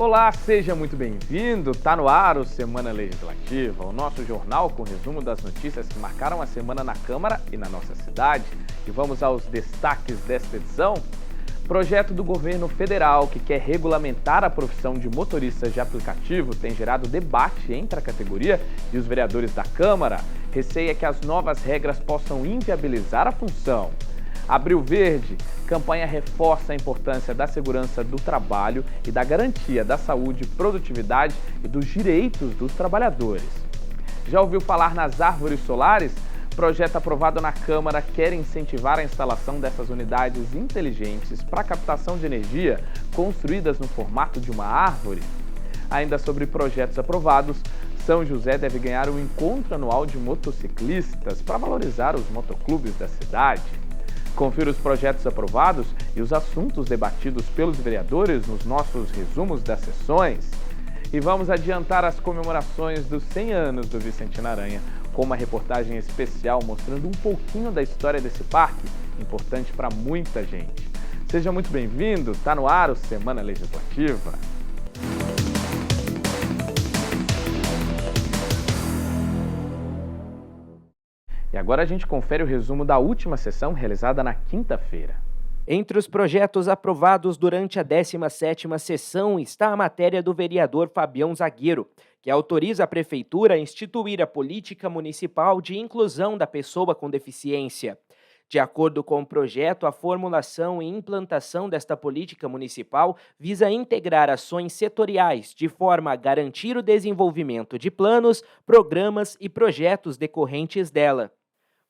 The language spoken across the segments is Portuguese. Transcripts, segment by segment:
Olá, seja muito bem-vindo. Tá no ar o Semana Legislativa, o nosso jornal com resumo das notícias que marcaram a semana na Câmara e na nossa cidade. E vamos aos destaques desta edição. Projeto do governo federal que quer regulamentar a profissão de motoristas de aplicativo tem gerado debate entre a categoria e os vereadores da Câmara. Receia que as novas regras possam inviabilizar a função. Abril Verde, campanha reforça a importância da segurança do trabalho e da garantia da saúde, produtividade e dos direitos dos trabalhadores. Já ouviu falar nas árvores solares? Projeto aprovado na Câmara quer incentivar a instalação dessas unidades inteligentes para captação de energia construídas no formato de uma árvore. Ainda sobre projetos aprovados, São José deve ganhar um encontro anual de motociclistas para valorizar os motoclubes da cidade. Confira os projetos aprovados e os assuntos debatidos pelos vereadores nos nossos resumos das sessões. E vamos adiantar as comemorações dos 100 anos do Vicentino Aranha, com uma reportagem especial mostrando um pouquinho da história desse parque, importante para muita gente. Seja muito bem-vindo, tá no ar o Semana Legislativa. E agora a gente confere o resumo da última sessão realizada na quinta-feira. Entre os projetos aprovados durante a 17ª sessão está a matéria do vereador Fabião Zagueiro, que autoriza a Prefeitura a instituir a política municipal de inclusão da pessoa com deficiência. De acordo com o projeto, a formulação e implantação desta política municipal visa integrar ações setoriais de forma a garantir o desenvolvimento de planos, programas e projetos decorrentes dela.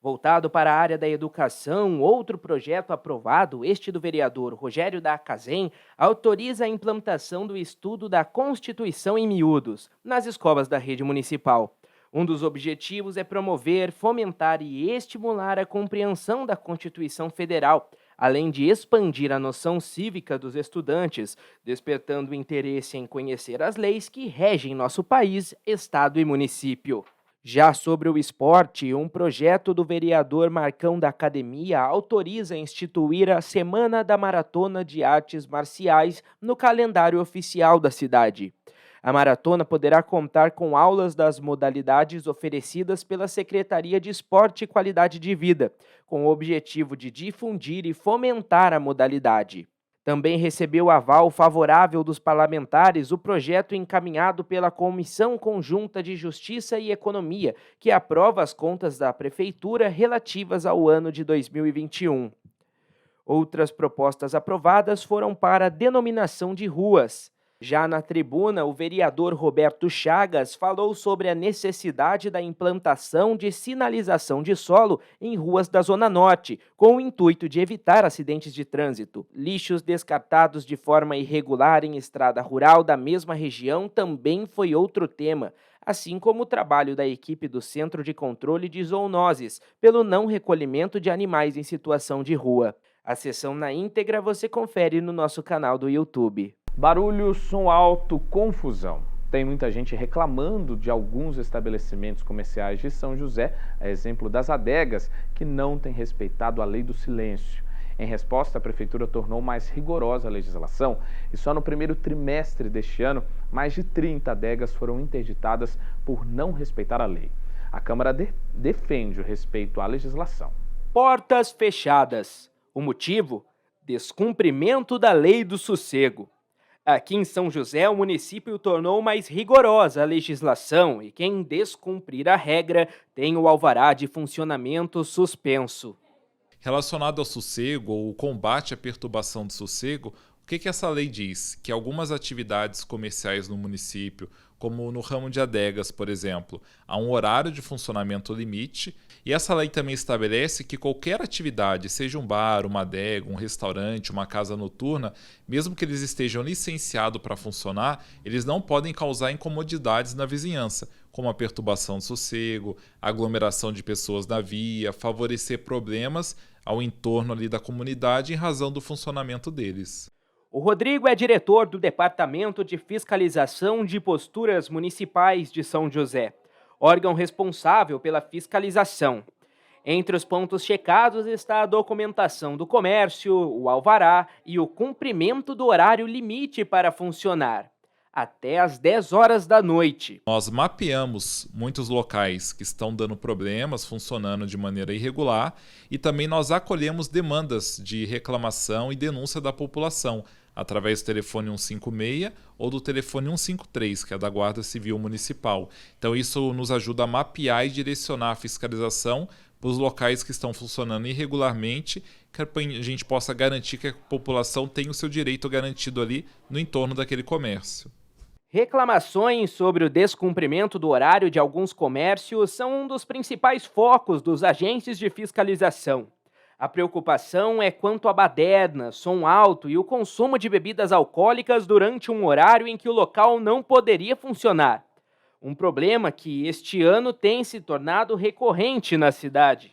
Voltado para a área da educação, outro projeto aprovado, este do vereador Rogério da Acazem, autoriza a implantação do estudo da Constituição em miúdos nas escolas da rede municipal. Um dos objetivos é promover, fomentar e estimular a compreensão da Constituição Federal, além de expandir a noção cívica dos estudantes, despertando o interesse em conhecer as leis que regem nosso país, estado e município. Já sobre o esporte, um projeto do vereador Marcão da Academia autoriza instituir a Semana da Maratona de Artes Marciais no calendário oficial da cidade. A maratona poderá contar com aulas das modalidades oferecidas pela Secretaria de Esporte e Qualidade de Vida, com o objetivo de difundir e fomentar a modalidade. Também recebeu aval favorável dos parlamentares o projeto encaminhado pela Comissão Conjunta de Justiça e Economia, que aprova as contas da Prefeitura relativas ao ano de 2021. Outras propostas aprovadas foram para a denominação de ruas. Já na tribuna, o vereador Roberto Chagas falou sobre a necessidade da implantação de sinalização de solo em ruas da Zona Norte, com o intuito de evitar acidentes de trânsito. Lixos descartados de forma irregular em estrada rural da mesma região também foi outro tema, assim como o trabalho da equipe do Centro de Controle de Zoonoses pelo não recolhimento de animais em situação de rua. A sessão na íntegra você confere no nosso canal do YouTube. Barulho, som alto, confusão. Tem muita gente reclamando de alguns estabelecimentos comerciais de São José, a exemplo das adegas, que não têm respeitado a lei do silêncio. Em resposta, a Prefeitura tornou mais rigorosa a legislação e só no primeiro trimestre deste ano, mais de 30 adegas foram interditadas por não respeitar a lei. A Câmara defende o respeito à legislação. Portas fechadas. O motivo? Descumprimento da lei do sossego. Aqui em São José, o município tornou mais rigorosa a legislação e quem descumprir a regra tem o alvará de funcionamento suspenso. Relacionado ao sossego ou combate à perturbação do sossego, o que essa lei diz? Que algumas atividades comerciais no município, como no ramo de adegas, por exemplo, há um horário de funcionamento limite, e essa lei também estabelece que qualquer atividade, seja um bar, uma adega, um restaurante, uma casa noturna, mesmo que eles estejam licenciados para funcionar, eles não podem causar incomodidades na vizinhança, como a perturbação do sossego, aglomeração de pessoas na via, favorecer problemas ao entorno ali da comunidade em razão do funcionamento deles. O Rodrigo é diretor do Departamento de Fiscalização de Posturas Municipais de São José, órgão responsável pela fiscalização. Entre os pontos checados está a documentação do comércio, o alvará e o cumprimento do horário limite para funcionar. até às 10 horas da noite. Nós mapeamos muitos locais que estão dando problemas, funcionando de maneira irregular, e também nós acolhemos demandas de reclamação e denúncia da população, através do telefone 156 ou do telefone 153, que é da Guarda Civil Municipal. Então isso nos ajuda a mapear e direcionar a fiscalização para os locais que estão funcionando irregularmente, que a gente possa garantir que a população tenha o seu direito garantido ali no entorno daquele comércio. Reclamações sobre o descumprimento do horário de alguns comércios são um dos principais focos dos agentes de fiscalização. A preocupação é quanto à baderna, som alto e o consumo de bebidas alcoólicas durante um horário em que o local não poderia funcionar. Um problema que este ano tem se tornado recorrente na cidade.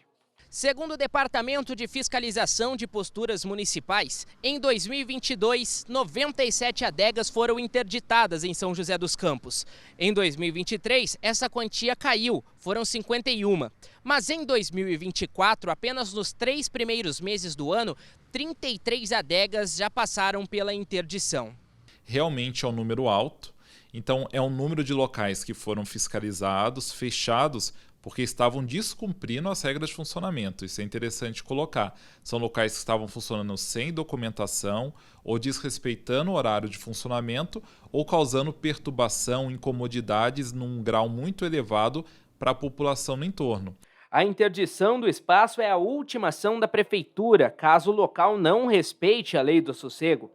Segundo o Departamento de Fiscalização de Posturas Municipais, em 2022, 97 adegas foram interditadas em São José dos Campos. Em 2023, essa quantia caiu, foram 51. Mas em 2024, apenas nos 3 primeiros meses do ano, 33 adegas já passaram pela interdição. Realmente é um número alto, então é um número de locais que foram fiscalizados, fechados, porque estavam descumprindo as regras de funcionamento. Isso é interessante colocar. São locais que estavam funcionando sem documentação, ou desrespeitando o horário de funcionamento, ou causando perturbação, incomodidades num grau muito elevado para a população no entorno. A interdição do espaço é a última ação da prefeitura, caso o local não respeite a lei do sossego.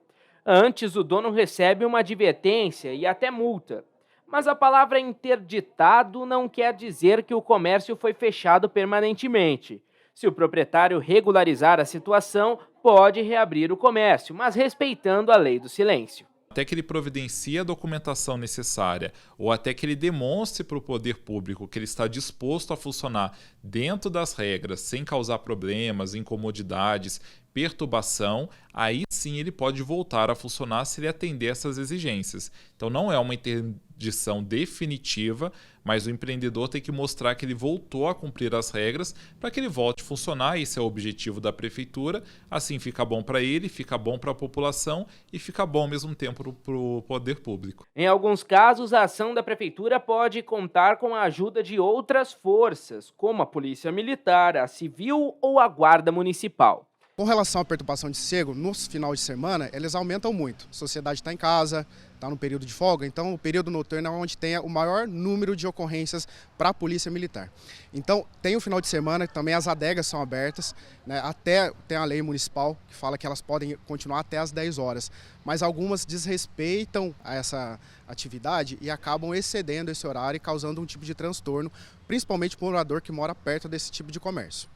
Antes, o dono recebe uma advertência e até multa. Mas a palavra interditado não quer dizer que o comércio foi fechado permanentemente. Se o proprietário regularizar a situação, pode reabrir o comércio, mas respeitando a lei do silêncio. Até que ele providencie a documentação necessária, ou até que ele demonstre para o poder público que ele está disposto a funcionar dentro das regras, sem causar problemas, incomodidades, perturbação, aí sim ele pode voltar a funcionar se ele atender essas exigências. Então não é uma interdição definitiva, mas o empreendedor tem que mostrar que ele voltou a cumprir as regras para que ele volte a funcionar. Esse é o objetivo da prefeitura. Assim fica bom para ele, fica bom para a população e fica bom ao mesmo tempo para o poder público. Em alguns casos, a ação da prefeitura pode contar com a ajuda de outras forças, como a Polícia Militar, a Civil ou a Guarda Municipal. Com relação à perturbação de sossego, nos finais de semana, eles aumentam muito. A sociedade está em casa, está no período de folga, então o período noturno é onde tem o maior número de ocorrências para a Polícia Militar. Então, tem o final de semana, também as adegas são abertas, né, até tem a lei municipal que fala que elas podem continuar até às 10 horas, mas algumas desrespeitam a essa atividade e acabam excedendo esse horário e causando um tipo de transtorno, principalmente para o morador que mora perto desse tipo de comércio.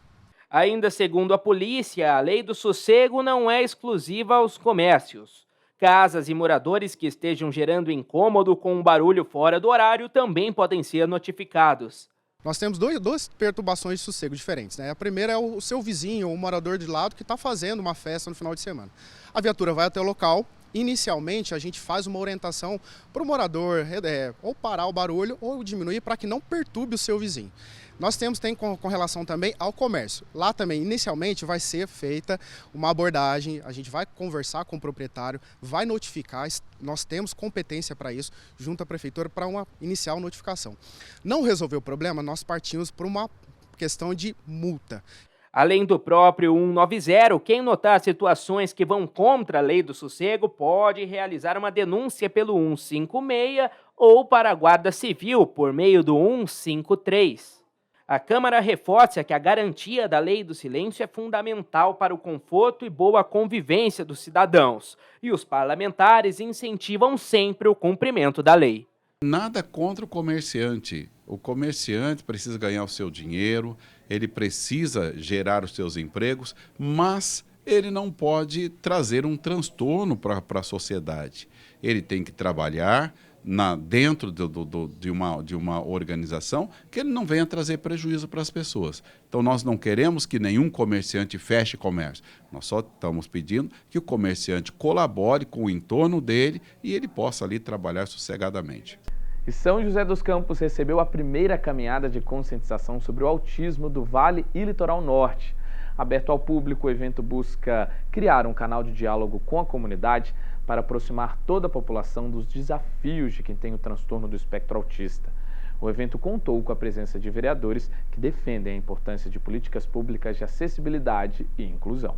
Ainda segundo a polícia, a lei do sossego não é exclusiva aos comércios. Casas e moradores que estejam gerando incômodo com um barulho fora do horário também podem ser notificados. Nós temos duas perturbações de sossego diferentes, né? A primeira é o seu vizinho ou o morador de lado que está fazendo uma festa no final de semana. A viatura vai até o local. Inicialmente, a gente faz uma orientação para o morador ou parar o barulho ou diminuir para que não perturbe o seu vizinho. Nós tem com relação também ao comércio. Lá também, inicialmente, vai ser feita uma abordagem, a gente vai conversar com o proprietário, vai notificar, nós temos competência para isso, junto à prefeitura, para uma inicial notificação. Não resolveu o problema, nós partimos para uma questão de multa. Além do próprio 190, quem notar situações que vão contra a lei do sossego pode realizar uma denúncia pelo 156 ou para a Guarda Civil por meio do 153. A Câmara reforça que a garantia da lei do silêncio é fundamental para o conforto e boa convivência dos cidadãos, e os parlamentares incentivam sempre o cumprimento da lei. Nada contra o comerciante. O comerciante precisa ganhar o seu dinheiro, ele precisa gerar os seus empregos, mas ele não pode trazer um transtorno para a sociedade. Ele tem que trabalhar dentro de uma organização que ele não venha trazer prejuízo para as pessoas. Então, nós não queremos que nenhum comerciante feche comércio. Nós só estamos pedindo que o comerciante colabore com o entorno dele e ele possa ali trabalhar sossegadamente. E São José dos Campos recebeu a primeira caminhada de conscientização sobre o autismo do Vale e Litoral Norte. Aberto ao público, o evento busca criar um canal de diálogo com a comunidade para aproximar toda a população dos desafios de quem tem o transtorno do espectro autista. O evento contou com a presença de vereadores que defendem a importância de políticas públicas de acessibilidade e inclusão.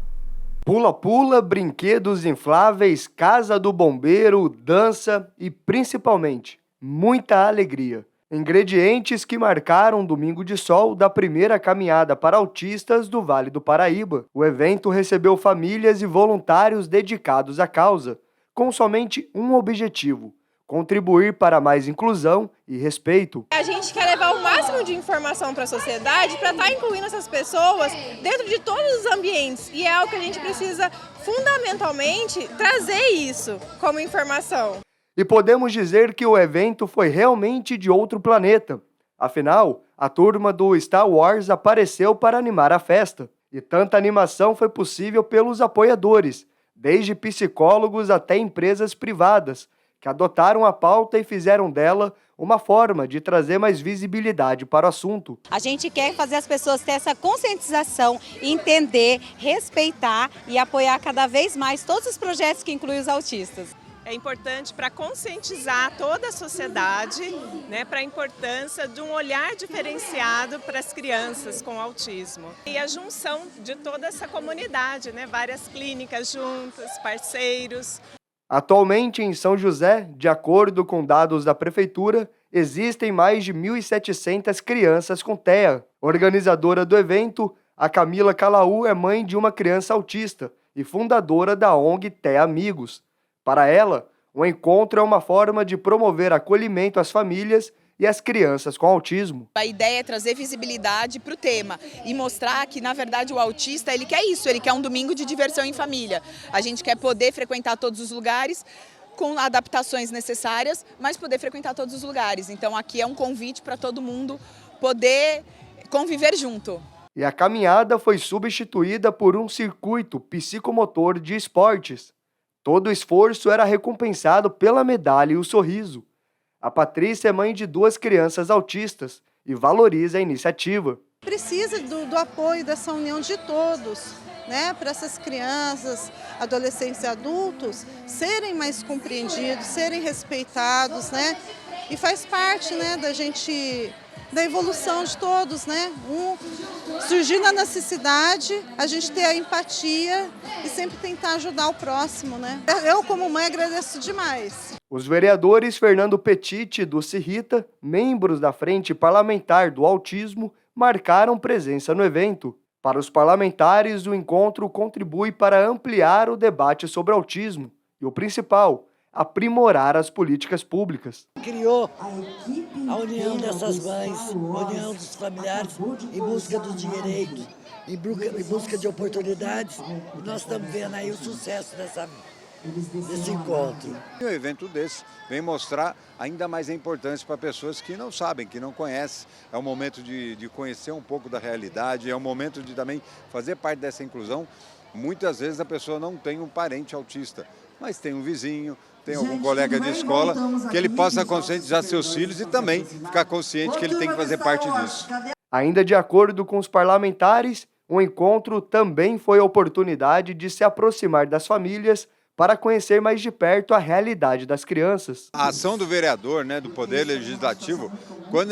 Pula-pula, brinquedos infláveis, casa do bombeiro, dança e, principalmente, muita alegria. Ingredientes que marcaram um domingo de sol da primeira caminhada para autistas do Vale do Paraíba. O evento recebeu famílias e voluntários dedicados à causa, com somente um objetivo: contribuir para mais inclusão e respeito. A gente quer levar o máximo de informação para a sociedade para estar incluindo essas pessoas dentro de todos os ambientes. E é algo que a gente precisa, fundamentalmente, trazer isso como informação. E podemos dizer que o evento foi realmente de outro planeta. Afinal, a turma do Star Wars apareceu para animar a festa. E tanta animação foi possível pelos apoiadores, desde psicólogos até empresas privadas, que adotaram a pauta e fizeram dela uma forma de trazer mais visibilidade para o assunto. A gente quer fazer as pessoas ter essa conscientização, entender, respeitar e apoiar cada vez mais todos os projetos que incluem os autistas. É importante para conscientizar toda a sociedade, né, para a importância de um olhar diferenciado para as crianças com autismo. E a junção de toda essa comunidade, né, várias clínicas juntas, parceiros. Atualmente, em São José, de acordo com dados da Prefeitura, existem mais de 1.700 crianças com TEA. Organizadora do evento, a Camila Calaú é mãe de uma criança autista e fundadora da ONG TEA Amigos. Para ela, o encontro é uma forma de promover acolhimento às famílias e às crianças com autismo. A ideia é trazer visibilidade para o tema e mostrar que, na verdade, o autista ele quer isso, ele quer um domingo de diversão em família. A gente quer poder frequentar todos os lugares com adaptações necessárias, mas poder frequentar todos os lugares. Então aqui é um convite para todo mundo poder conviver junto. E a caminhada foi substituída por um circuito psicomotor de esportes. Todo o esforço era recompensado pela medalha e o sorriso. A Patrícia é mãe de 2 crianças autistas e valoriza a iniciativa. Precisa do apoio, dessa união de todos, né, para essas crianças, adolescentes e adultos serem mais compreendidos, serem respeitados, né? E faz parte, né, da evolução de todos, né? Surgindo a necessidade, a gente ter a empatia e sempre tentar ajudar o próximo, né? Eu, como mãe, agradeço demais. Os vereadores Fernando Petit e Dulce Rita, membros da Frente Parlamentar do Autismo, marcaram presença no evento. Para os parlamentares, o encontro contribui para ampliar o debate sobre autismo e, o principal, aprimorar as políticas públicas. Criou a união dessas mães, a união dos familiares em busca dos direitos, em busca de oportunidades. E nós estamos vendo aí o sucesso desse encontro. Um evento desse vem mostrar ainda mais a importância para pessoas que não sabem, que não conhecem. É um momento de conhecer um pouco da realidade, é um momento de também fazer parte dessa inclusão. Muitas vezes a pessoa não tem um parente autista, mas tem um vizinho, tem algum colega de escola, que ele possa conscientizar seus filhos e também ficar consciente que ele tem que fazer parte disso. Ainda de acordo com os parlamentares, o encontro também foi a oportunidade de se aproximar das famílias para conhecer mais de perto a realidade das crianças. A ação do vereador, né, do Poder Legislativo, quando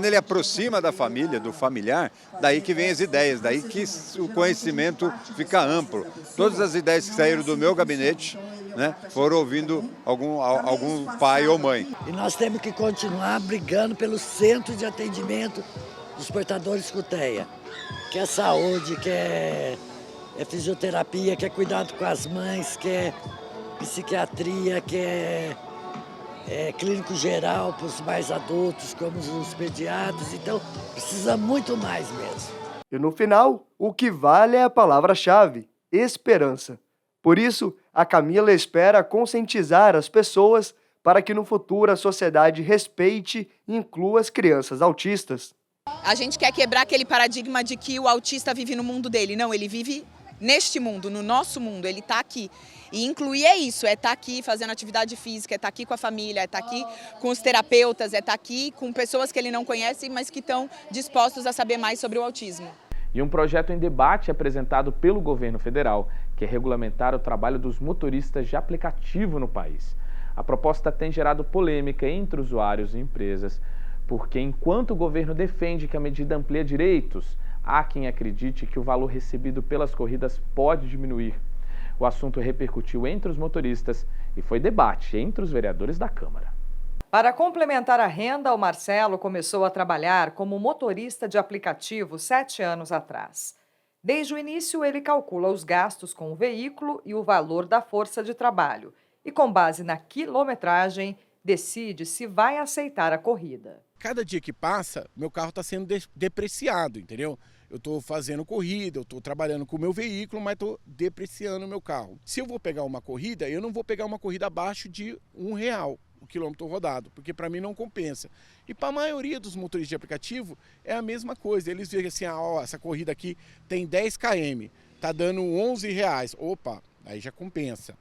ele aproxima da família, do familiar, daí que vem as ideias, daí que o conhecimento fica amplo. Todas as ideias que saíram do meu gabinete, né, foram ouvindo algum pai ou mãe. E nós temos que continuar brigando pelo centro de atendimento dos portadores com TEA, que é saúde, que é fisioterapia, que é cuidado com as mães, que é psiquiatria, que é clínico geral para os mais adultos, como os pediatras. Então, precisa muito mais mesmo. E no final, o que vale é a palavra-chave: esperança. Por isso, a Camila espera conscientizar as pessoas para que no futuro a sociedade respeite e inclua as crianças autistas. A gente quer quebrar aquele paradigma de que o autista vive no mundo dele. Não, ele vive neste mundo, no nosso mundo, ele está aqui. E incluir é isso, é estar aqui fazendo atividade física, é estar aqui com a família, é estar aqui com os terapeutas, é estar aqui com pessoas que ele não conhece, mas que estão dispostos a saber mais sobre o autismo. E um projeto em debate apresentado pelo governo federal que é regulamentar o trabalho dos motoristas de aplicativo no país. A proposta tem gerado polêmica entre usuários e empresas, porque enquanto o governo defende que a medida amplia direitos, há quem acredite que o valor recebido pelas corridas pode diminuir. O assunto repercutiu entre os motoristas e foi debate entre os vereadores da Câmara. Para complementar a renda, o Marcelo começou a trabalhar como motorista de aplicativo 7 anos atrás. Desde o início, ele calcula os gastos com o veículo e o valor da força de trabalho e, com base na quilometragem, decide se vai aceitar a corrida. Cada dia que passa, meu carro está sendo depreciado, entendeu? Eu estou fazendo corrida, eu estou trabalhando com o meu veículo, mas estou depreciando o meu carro. Se eu vou pegar uma corrida, eu não vou pegar uma corrida abaixo de R$1 o quilômetro rodado, porque para mim não compensa. E para a maioria dos motoristas de aplicativo é a mesma coisa. Eles veem assim, essa corrida aqui tem 10 km, tá dando R$11. Opa, aí já compensa.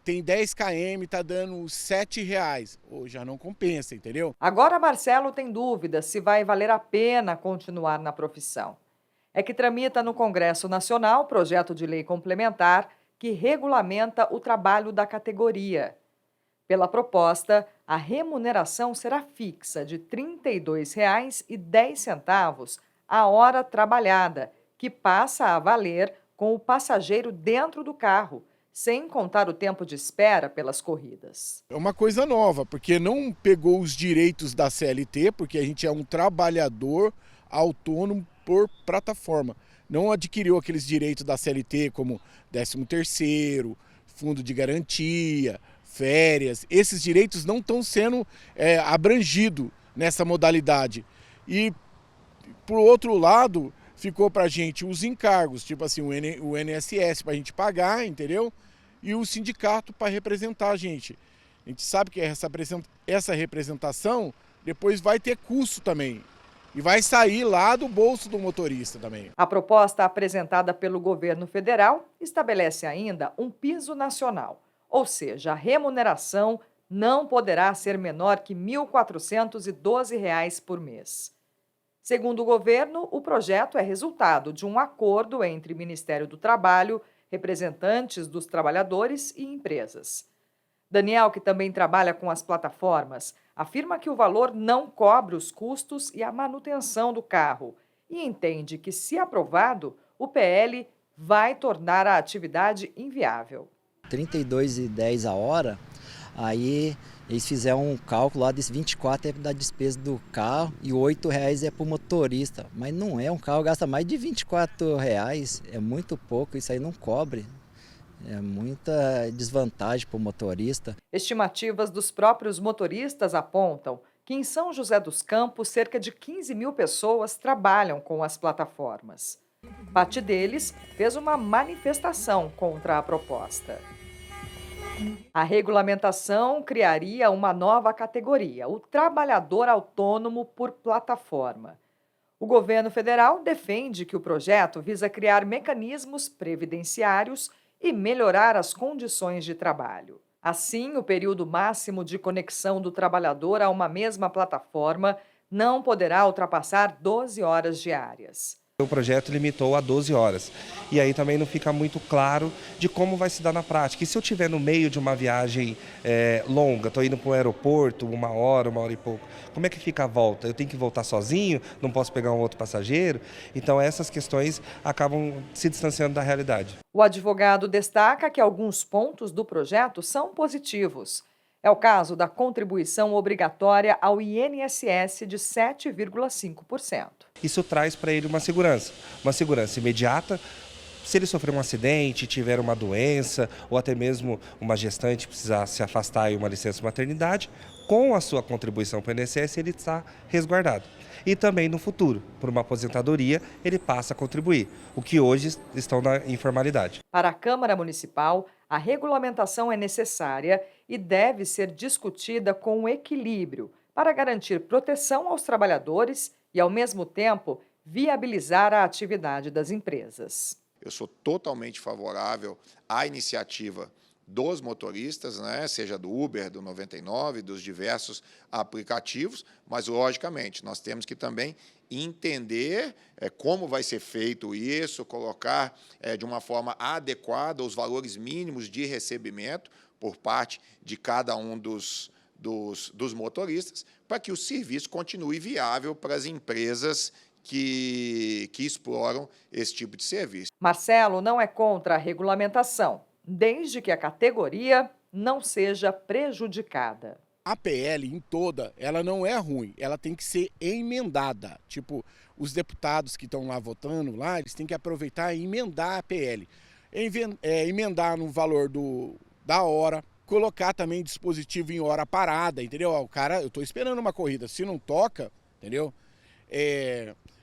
Tem 10 km, tá dando R$7. Já não compensa, entendeu? Agora Marcelo tem dúvida se vai valer a pena continuar na profissão. É que tramita no Congresso Nacional projeto de lei complementar que regulamenta o trabalho da categoria. Pela proposta, a remuneração será fixa de R$ 32,10 a hora trabalhada, que passa a valer com o passageiro dentro do carro, sem contar o tempo de espera pelas corridas. É uma coisa nova, porque não pegou os direitos da CLT, porque a gente é um trabalhador autônomo por plataforma. Não adquiriu aqueles direitos da CLT como 13º, fundo de garantia, férias. Esses direitos não estão sendo abrangidos nessa modalidade. E, por outro lado, ficou para a gente os encargos, tipo assim, o INSS para a gente pagar, entendeu? E o sindicato para representar a gente. A gente sabe que essa representação depois vai ter custo também. E vai sair lá do bolso do motorista também. A proposta apresentada pelo governo federal estabelece ainda um piso nacional, ou seja, a remuneração não poderá ser menor que R$ 1.412 por mês. Segundo o governo, o projeto é resultado de um acordo entre o Ministério do Trabalho, representantes dos trabalhadores e empresas. Daniel, que também trabalha com as plataformas, afirma que o valor não cobre os custos e a manutenção do carro e entende que, se aprovado, o PL vai tornar a atividade inviável. R$ 32,10 a hora, aí eles fizeram um cálculo lá, desse 24 é da despesa do carro e R$ 8,00 é para o motorista. Mas não é, um carro gasta mais de R$ 24,00, é muito pouco, isso aí não cobre. É muita desvantagem para o motorista. Estimativas dos próprios motoristas apontam que em São José dos Campos, cerca de 15 mil pessoas trabalham com as plataformas. Parte deles fez uma manifestação contra a proposta. A regulamentação criaria uma nova categoria, o trabalhador autônomo por plataforma. O governo federal defende que o projeto visa criar mecanismos previdenciários e melhorar as condições de trabalho. Assim, o período máximo de conexão do trabalhador a uma mesma plataforma não poderá ultrapassar 12 horas diárias. O projeto limitou a 12 horas. E aí também não fica muito claro de como vai se dar na prática. E se eu estiver no meio de uma viagem longa, estou indo para o aeroporto, uma hora e pouco, como é que fica a volta? Eu tenho que voltar sozinho? Não posso pegar um outro passageiro? Então essas questões acabam se distanciando da realidade. O advogado destaca que alguns pontos do projeto são positivos. É o caso da contribuição obrigatória ao INSS de 7,5%. Isso traz para ele uma segurança imediata. Se ele sofrer um acidente, tiver uma doença ou até mesmo uma gestante precisar se afastar em uma licença maternidade, com a sua contribuição para o INSS ele está resguardado. E também no futuro, por uma aposentadoria, ele passa a contribuir, o que hoje estão na informalidade. Para a Câmara Municipal, a regulamentação é necessária e deve ser discutida com equilíbrio para garantir proteção aos trabalhadores e, ao mesmo tempo, viabilizar a atividade das empresas. Eu sou totalmente favorável à iniciativa dos motoristas, né, seja do Uber, do 99, dos diversos aplicativos, mas, logicamente, nós temos que também entender como vai ser feito isso, colocar de uma forma adequada os valores mínimos de recebimento por parte de cada um dos motoristas, para que o serviço continue viável para as empresas que exploram esse tipo de serviço. Marcelo não é contra a regulamentação, desde que a categoria não seja prejudicada. A PL em toda, ela não é ruim, ela tem que ser emendada. Tipo, os deputados que estão lá votando, lá, eles têm que aproveitar e emendar a PL. Emendar no valor da hora, colocar também dispositivo em hora parada, entendeu? O cara, eu estou esperando uma corrida, se não toca, entendeu?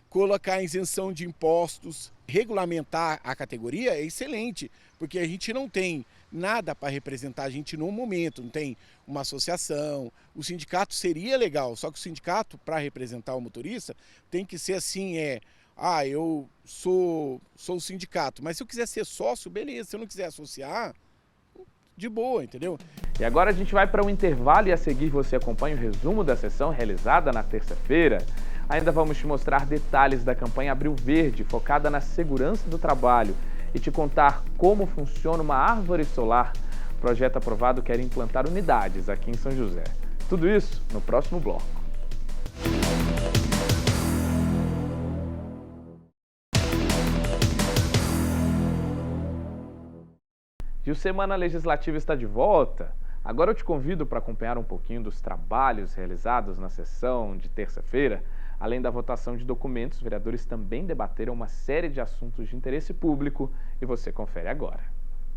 Colocar isenção de impostos, regulamentar a categoria é excelente, porque a gente não tem nada para representar a gente no momento, não tem uma associação, o sindicato seria legal, só que o sindicato, para representar o motorista, tem que ser assim, eu sou o sindicato, mas se eu quiser ser sócio, beleza, se eu não quiser associar, de boa, entendeu? E agora a gente vai para um intervalo e a seguir você acompanha o resumo da sessão realizada na terça-feira. Ainda vamos te mostrar detalhes da campanha Abril Verde, focada na segurança do trabalho, e te contar como funciona uma árvore solar. O projeto aprovado quer implantar unidades aqui em São José. Tudo isso no próximo bloco. E o Semana Legislativa está de volta. Agora eu te convido para acompanhar um pouquinho dos trabalhos realizados na sessão de terça-feira. Além da votação de documentos, os vereadores também debateram uma série de assuntos de interesse público e você confere agora.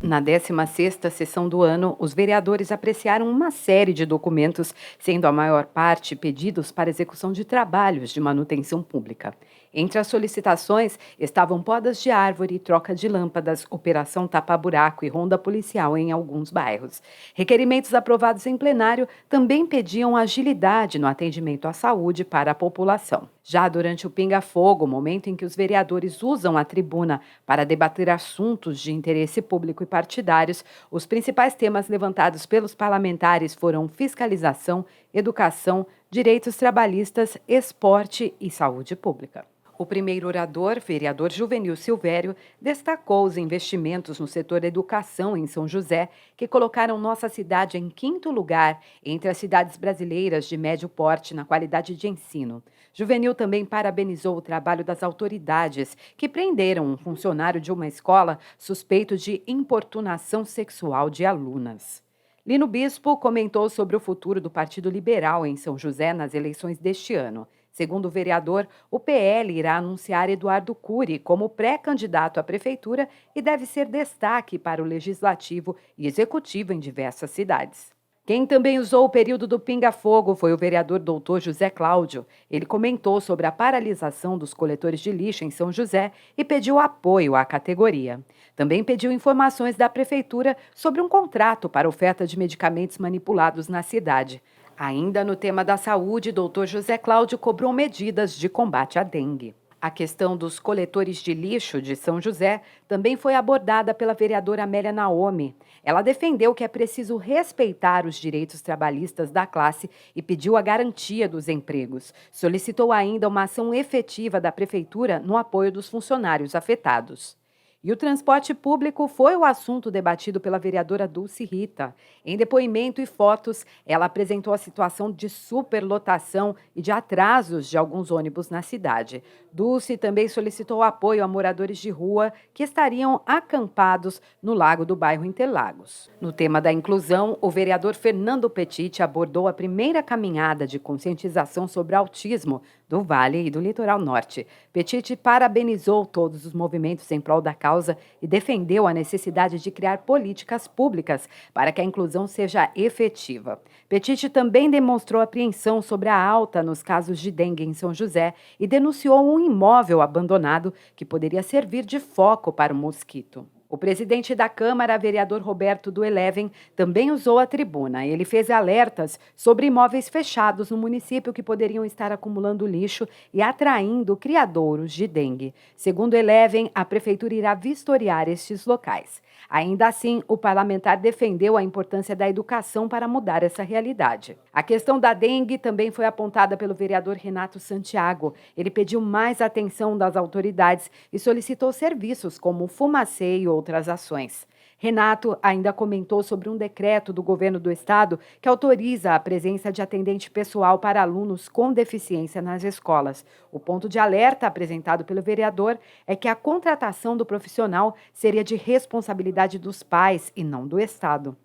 Na 16ª sessão do ano, os vereadores apreciaram uma série de documentos, sendo a maior parte pedidos para execução de trabalhos de manutenção pública. Entre as solicitações estavam podas de árvore, troca de lâmpadas, operação tapa-buraco e ronda policial em alguns bairros. Requerimentos aprovados em plenário também pediam agilidade no atendimento à saúde para a população. Já durante o pinga-fogo, momento em que os vereadores usam a tribuna para debater assuntos de interesse público e partidários, os principais temas levantados pelos parlamentares foram fiscalização, educação, direitos trabalhistas, esporte e saúde pública. O primeiro orador, vereador Juvenil Silvério, destacou os investimentos no setor da educação em São José, que colocaram nossa cidade em 5º lugar entre as cidades brasileiras de médio porte na qualidade de ensino. Juvenil também parabenizou o trabalho das autoridades, que prenderam um funcionário de uma escola suspeito de importunação sexual de alunas. Lino Bispo comentou sobre o futuro do Partido Liberal em São José nas eleições deste ano. Segundo o vereador, o PL irá anunciar Eduardo Cury como pré-candidato à prefeitura e deve ser destaque para o legislativo e executivo em diversas cidades. Quem também usou o período do pinga-fogo foi o vereador doutor José Cláudio. Ele comentou sobre a paralisação dos coletores de lixo em São José e pediu apoio à categoria. Também pediu informações da prefeitura sobre um contrato para oferta de medicamentos manipulados na cidade. Ainda no tema da saúde, doutor José Cláudio cobrou medidas de combate à dengue. A questão dos coletores de lixo de São José também foi abordada pela vereadora Amélia Naomi. Ela defendeu que é preciso respeitar os direitos trabalhistas da classe e pediu a garantia dos empregos. Solicitou ainda uma ação efetiva da prefeitura no apoio dos funcionários afetados. E o transporte público foi o assunto debatido pela vereadora Dulce Rita. Em depoimento e fotos, ela apresentou a situação de superlotação e de atrasos de alguns ônibus na cidade. Dulce também solicitou apoio a moradores de rua que estariam acampados no lago do bairro Interlagos. No tema da inclusão, o vereador Fernando Petit abordou a primeira caminhada de conscientização sobre autismo do Vale e do Litoral Norte. Petit parabenizou todos os movimentos em prol da causa e defendeu a necessidade de criar políticas públicas para que a inclusão seja efetiva. Petit também demonstrou apreensão sobre a alta nos casos de dengue em São José e denunciou um imóvel abandonado que poderia servir de foco para o mosquito. O presidente da Câmara, vereador Roberto do Eleven, também usou a tribuna. Ele fez alertas sobre imóveis fechados no município que poderiam estar acumulando lixo e atraindo criadouros de dengue. Segundo o Eleven, a prefeitura irá vistoriar estes locais. Ainda assim, o parlamentar defendeu a importância da educação para mudar essa realidade. A questão da dengue também foi apontada pelo vereador Renato Santiago. Ele pediu mais atenção das autoridades e solicitou serviços como fumacê e outras ações. Renato ainda comentou sobre um decreto do governo do estado que autoriza a presença de atendente pessoal para alunos com deficiência nas escolas. O ponto de alerta apresentado pelo vereador é que a contratação do profissional seria de responsabilidade dos pais e não do estado.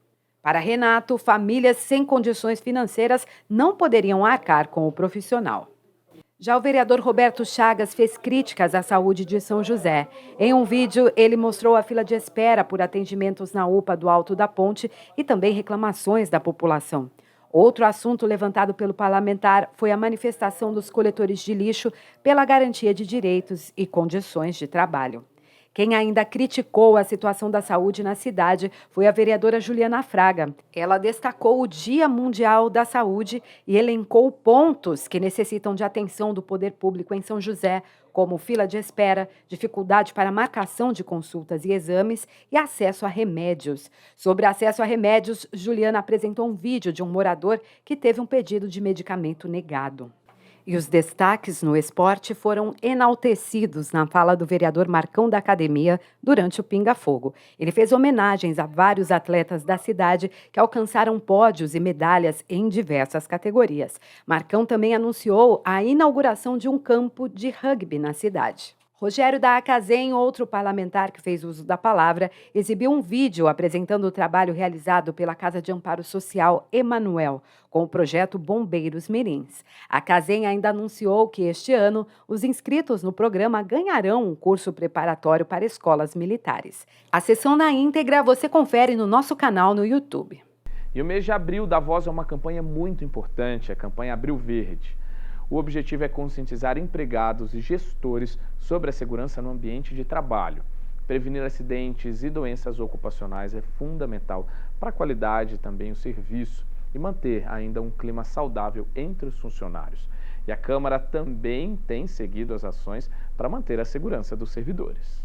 Para Renato, famílias sem condições financeiras não poderiam arcar com o profissional. Já o vereador Roberto Chagas fez críticas à saúde de São José. Em um vídeo, ele mostrou a fila de espera por atendimentos na UPA do Alto da Ponte e também reclamações da população. Outro assunto levantado pelo parlamentar foi a manifestação dos coletores de lixo pela garantia de direitos e condições de trabalho. Quem ainda criticou a situação da saúde na cidade foi a vereadora Juliana Fraga. Ela destacou o Dia Mundial da Saúde e elencou pontos que necessitam de atenção do poder público em São José, como fila de espera, dificuldade para marcação de consultas e exames e acesso a remédios. Sobre acesso a remédios, Juliana apresentou um vídeo de um morador que teve um pedido de medicamento negado. E os destaques no esporte foram enaltecidos na fala do vereador Marcão da Academia durante o Pinga Fogo. Ele fez homenagens a vários atletas da cidade que alcançaram pódios e medalhas em diversas categorias. Marcão também anunciou a inauguração de um campo de rugby na cidade. Rogério da Acazem, outro parlamentar que fez uso da palavra, exibiu um vídeo apresentando o trabalho realizado pela Casa de Amparo Social Emanuel, com o projeto Bombeiros Mirins. A Acazem ainda anunciou que este ano os inscritos no programa ganharão um curso preparatório para escolas militares. A sessão na íntegra você confere no nosso canal no YouTube. E o mês de abril da Voz é uma campanha muito importante, a campanha Abril Verde. O objetivo é conscientizar empregados e gestores sobre a segurança no ambiente de trabalho. Prevenir acidentes e doenças ocupacionais é fundamental para a qualidade e também o serviço e manter ainda um clima saudável entre os funcionários. E a Câmara também tem seguido as ações para manter a segurança dos servidores.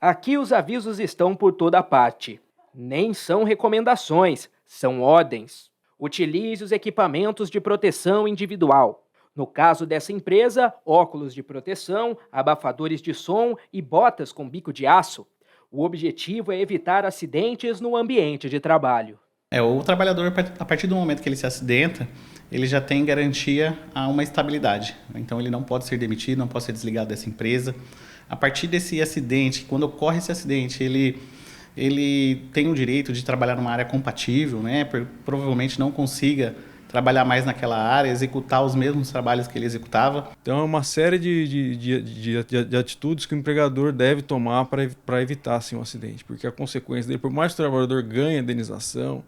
Aqui os avisos estão por toda parte. Nem são recomendações, são ordens. Utilize os equipamentos de proteção individual. No caso dessa empresa, óculos de proteção, abafadores de som e botas com bico de aço. O objetivo é evitar acidentes no ambiente de trabalho. O trabalhador, a partir do momento que ele se acidenta, ele já tem garantia a uma estabilidade. Então ele não pode ser demitido, não pode ser desligado dessa empresa. A partir desse acidente, quando ocorre esse acidente, ele tem o direito de trabalhar numa área compatível, né? Provavelmente não consiga trabalhar mais naquela área, executar os mesmos trabalhos que ele executava. Então é uma série de atitudes que o empregador deve tomar para evitar assim, um acidente, porque a consequência dele, por mais que o trabalhador ganhe a indenização,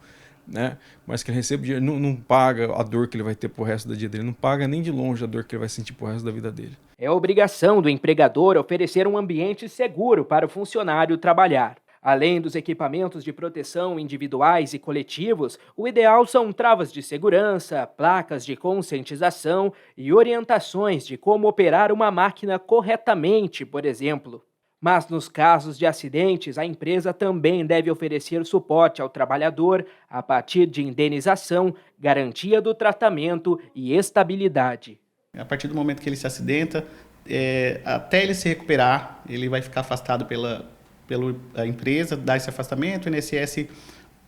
né, mas que ele receba dinheiro, não paga a dor que ele vai ter pro resto do dia dele, não paga nem de longe a dor que ele vai sentir pro resto da vida dele. É obrigação do empregador oferecer um ambiente seguro para o funcionário trabalhar. Além dos equipamentos de proteção individuais e coletivos, o ideal são travas de segurança, placas de conscientização e orientações de como operar uma máquina corretamente, por exemplo. Mas nos casos de acidentes, a empresa também deve oferecer suporte ao trabalhador a partir de indenização, garantia do tratamento e estabilidade. A partir do momento que ele se acidenta, até ele se recuperar, ele vai ficar afastado pela empresa, dar esse afastamento, o INSS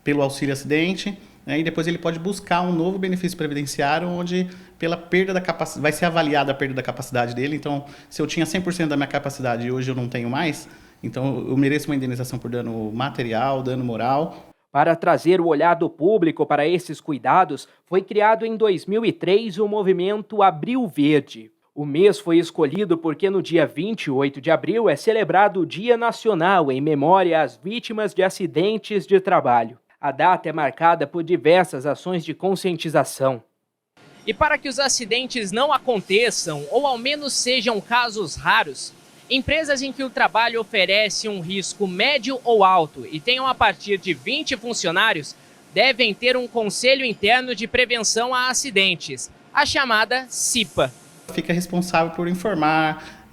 pelo auxílio acidente, né, e depois ele pode buscar um novo benefício previdenciário, onde pela perda da capacidade, vai ser avaliada a perda da capacidade dele. Então, se eu tinha 100% da minha capacidade e hoje eu não tenho mais, então eu mereço uma indenização por dano material, dano moral. Para trazer o olhar do público para esses cuidados, foi criado em 2003 o movimento Abril Verde. O mês foi escolhido porque no dia 28 de abril é celebrado o Dia Nacional em memória às vítimas de acidentes de trabalho. A data é marcada por diversas ações de conscientização. E para que os acidentes não aconteçam, ou ao menos sejam casos raros, Empresas em que o trabalho oferece um risco médio ou alto e tenham a partir de 20 funcionários devem ter um Conselho Interno de Prevenção a Acidentes, a chamada CIPA. Fica responsável por informar,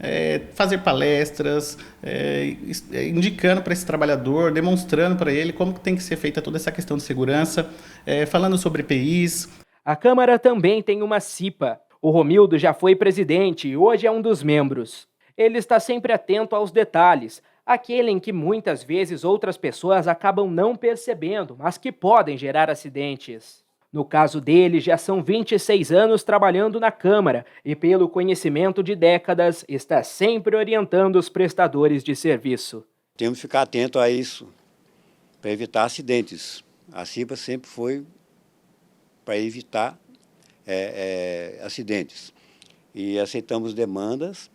fazer palestras, indicando para esse trabalhador, demonstrando para ele como tem que ser feita toda essa questão de segurança, falando sobre EPIs. A Câmara também tem uma CIPA. O Romildo já foi presidente e hoje é um dos membros. Ele está sempre atento aos detalhes, aquele em que muitas vezes outras pessoas acabam não percebendo, mas que podem gerar acidentes. No caso dele, já são 26 anos trabalhando na Câmara e, pelo conhecimento de décadas, está sempre orientando os prestadores de serviço. Temos que ficar atento a isso, para evitar acidentes. A CIPA sempre foi para evitar acidentes. E aceitamos demandas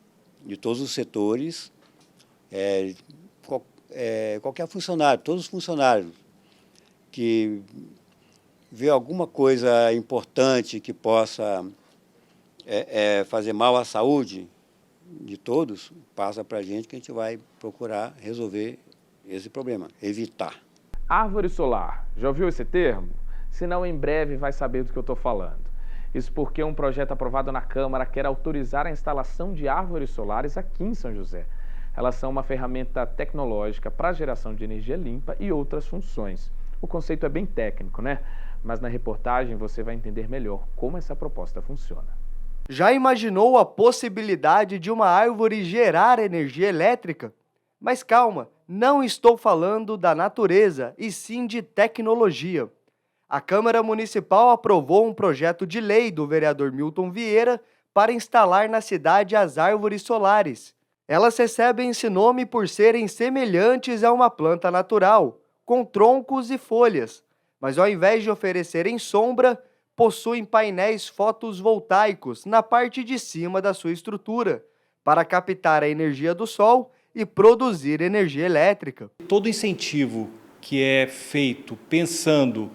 de todos os setores, qualquer funcionário, todos os funcionários que vê alguma coisa importante que possa fazer mal à saúde de todos, passa para a gente que a gente vai procurar resolver esse problema, evitar. Árvore solar, já ouviu esse termo? Se não, em breve vai saber do que eu estou falando. Isso porque um projeto aprovado na Câmara quer autorizar a instalação de árvores solares aqui em São José. Elas são uma ferramenta tecnológica para a geração de energia limpa e outras funções. O conceito é bem técnico, né? Mas na reportagem você vai entender melhor como essa proposta funciona. Já imaginou a possibilidade de uma árvore gerar energia elétrica? Mas calma, não estou falando da natureza, e sim de tecnologia. A Câmara Municipal aprovou um projeto de lei do vereador Milton Vieira para instalar na cidade as árvores solares. Elas recebem esse nome por serem semelhantes a uma planta natural, com troncos e folhas, mas ao invés de oferecerem sombra, possuem painéis fotovoltaicos na parte de cima da sua estrutura, para captar a energia do sol e produzir energia elétrica. Todo incentivo que é feito pensando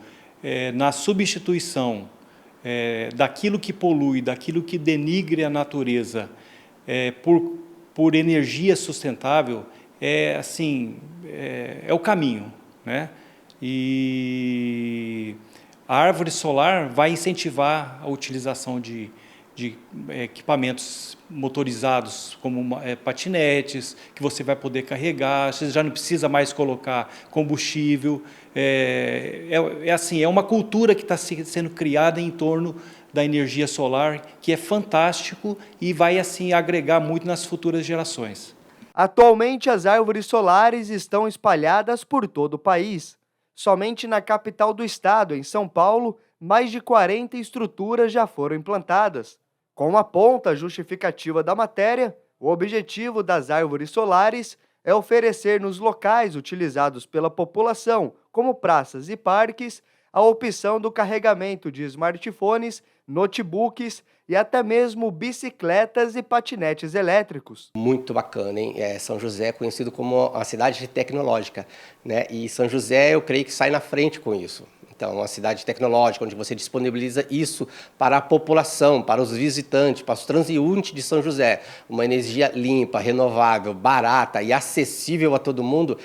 na substituição daquilo que polui, daquilo que denigre a natureza por energia sustentável, é o caminho, né? E a árvore solar vai incentivar a utilização de equipamentos motorizados como patinetes, que você vai poder carregar, você já não precisa mais colocar combustível. É uma cultura que está sendo criada em torno da energia solar, que é fantástico e vai agregar muito nas futuras gerações. Atualmente, as árvores solares estão espalhadas por todo o país. Somente na capital do estado, em São Paulo, mais de 40 estruturas já foram implantadas. Como aponta a justificativa da matéria, o objetivo das árvores solares é oferecer nos locais utilizados pela população, como praças e parques, a opção do carregamento de smartphones, notebooks e até mesmo bicicletas e patinetes elétricos. Muito bacana, hein? São José é conhecido como a cidade tecnológica, né? E São José, eu creio que sai na frente com isso. Então, uma cidade tecnológica, onde você disponibiliza isso para a população, para os visitantes, para os transeuntes de São José. Uma energia limpa, renovável, barata e acessível a todo mundo.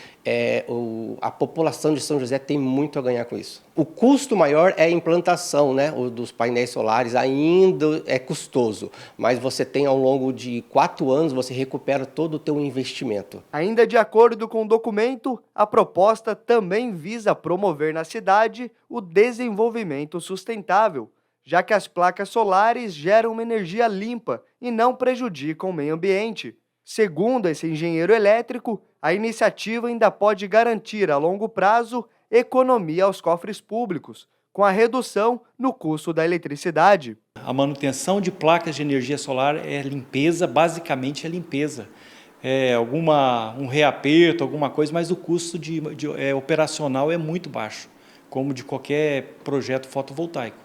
A população de São José tem muito a ganhar com isso. O custo maior é a implantação, né, dos painéis solares, ainda é custoso, mas você tem ao longo de 4 anos, você recupera todo o teu investimento. Ainda de acordo com o documento, a proposta também visa promover na cidade o desenvolvimento sustentável, já que as placas solares geram uma energia limpa e não prejudicam o meio ambiente. Segundo esse engenheiro elétrico, a iniciativa ainda pode garantir a longo prazo economia aos cofres públicos, com a redução no custo da eletricidade. A manutenção de placas de energia solar basicamente é limpeza. Um reaperto, alguma coisa, mas o custo operacional é muito baixo, como de qualquer projeto fotovoltaico.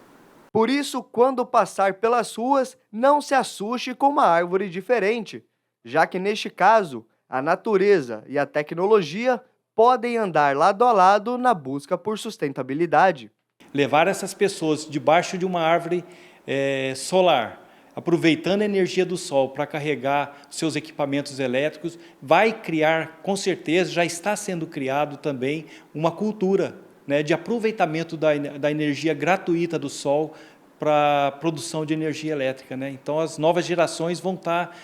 Por isso, quando passar pelas ruas, não se assuste com uma árvore diferente, já que neste caso, a natureza e a tecnologia podem andar lado a lado na busca por sustentabilidade. Levar essas pessoas debaixo de uma árvore solar, aproveitando a energia do sol para carregar seus equipamentos elétricos, vai criar, com certeza, já está sendo criado também uma cultura, né, de aproveitamento da energia gratuita do sol para a produção de energia elétrica, né? Então, as novas gerações vão estar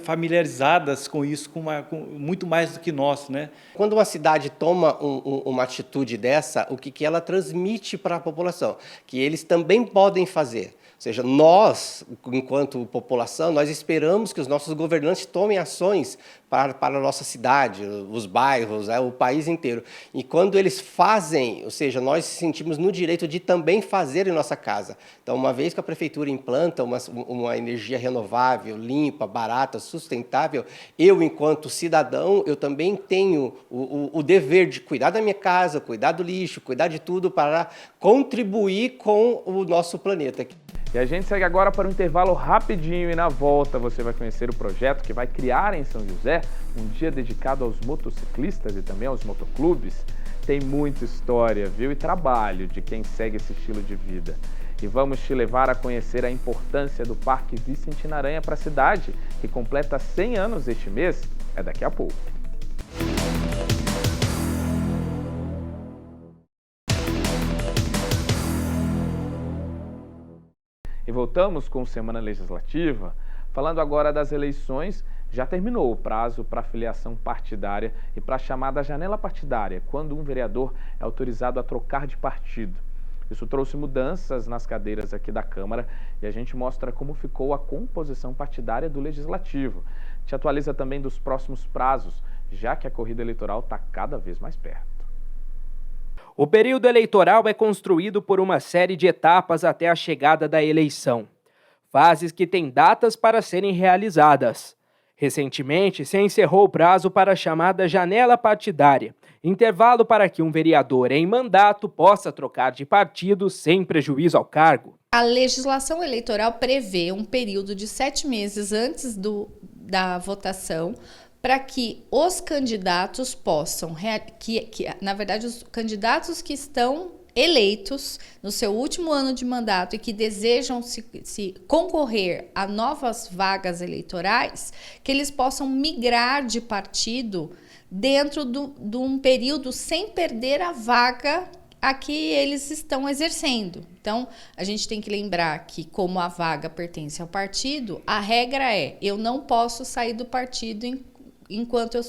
familiarizadas com isso, com muito mais do que nós, né? Quando uma cidade toma uma atitude dessa, o que ela transmite para a população? Que eles também podem fazer. Ou seja, nós, enquanto população, nós esperamos que os nossos governantes tomem ações para a nossa cidade, os bairros, o país inteiro. E quando eles fazem, ou seja, nós nos sentimos no direito de também fazer em nossa casa. Então, uma vez que a prefeitura implanta uma energia renovável, limpa, barata, sustentável, eu, enquanto cidadão, eu também tenho o dever de cuidar da minha casa, cuidar do lixo, cuidar de tudo para contribuir com o nosso planeta. E a gente segue agora para um intervalo rapidinho e na volta você vai conhecer o projeto que vai criar em São José um dia dedicado aos motociclistas e também aos motoclubes. Tem muita história, viu? E trabalho de quem segue esse estilo de vida. E vamos te levar a conhecer a importância do Parque Vicente Aranha para a cidade, que completa 100 anos este mês. É daqui a pouco. E voltamos com Semana Legislativa, falando agora das eleições. Já terminou o prazo para filiação partidária e para a chamada janela partidária, quando um vereador é autorizado a trocar de partido. Isso trouxe mudanças nas cadeiras aqui da Câmara e a gente mostra como ficou a composição partidária do Legislativo. Te atualiza também dos próximos prazos, já que a corrida eleitoral está cada vez mais perto. O período eleitoral é construído por uma série de etapas até a chegada da eleição. Fases que têm datas para serem realizadas. Recentemente, se encerrou o prazo para a chamada janela partidária, intervalo para que um vereador em mandato possa trocar de partido sem prejuízo ao cargo. A legislação eleitoral prevê um período de 7 meses antes da votação para que os candidatos possam, na verdade, os candidatos que estão eleitos no seu último ano de mandato e que desejam se concorrer a novas vagas eleitorais, que eles possam migrar de partido dentro de um período sem perder a vaga a que eles estão exercendo. Então, a gente tem que lembrar que, como a vaga pertence ao partido, a regra é: eu não posso sair do partido enquanto eu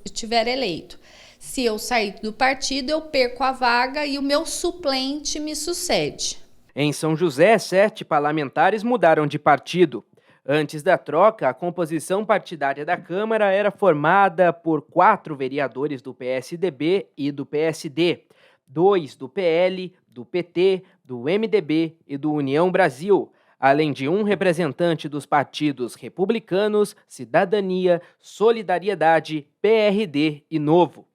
estiver eleito. Se eu sair do partido, eu perco a vaga e o meu suplente me sucede. Em São José, 7 parlamentares mudaram de partido. Antes da troca, a composição partidária da Câmara era formada por 4 vereadores do PSDB e do PSD, 2 do PL, do PT, do MDB e do União Brasil, além de um representante dos partidos Republicanos, Cidadania, Solidariedade, PRD e Novo.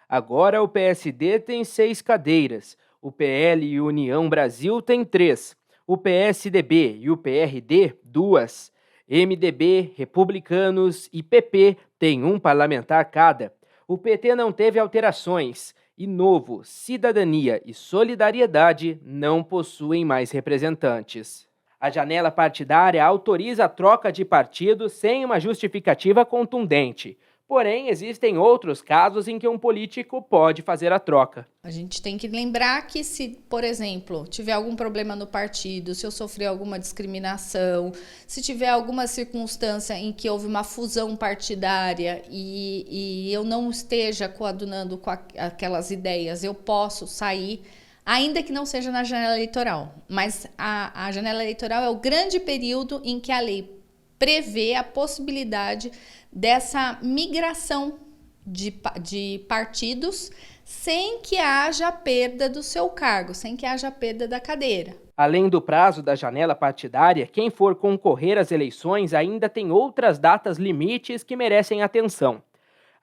Agora o PSD tem 6 cadeiras, o PL e União Brasil têm 3, o PSDB e o PRD 2, MDB, Republicanos e PP têm 1 parlamentar cada. O PT não teve alterações e Novo, Cidadania e Solidariedade não possuem mais representantes. A janela partidária autoriza a troca de partido sem uma justificativa contundente. Porém, existem outros casos em que um político pode fazer a troca. A gente tem que lembrar que se, por exemplo, tiver algum problema no partido, se eu sofrer alguma discriminação, se tiver alguma circunstância em que houve uma fusão partidária e eu não esteja coadunando com aquelas ideias, eu posso sair, ainda que não seja na janela eleitoral. Mas a janela eleitoral é o grande período em que a lei prevê a possibilidade dessa migração de partidos sem que haja perda do seu cargo, sem que haja perda da cadeira. Além do prazo da janela partidária, quem for concorrer às eleições ainda tem outras datas limites que merecem atenção.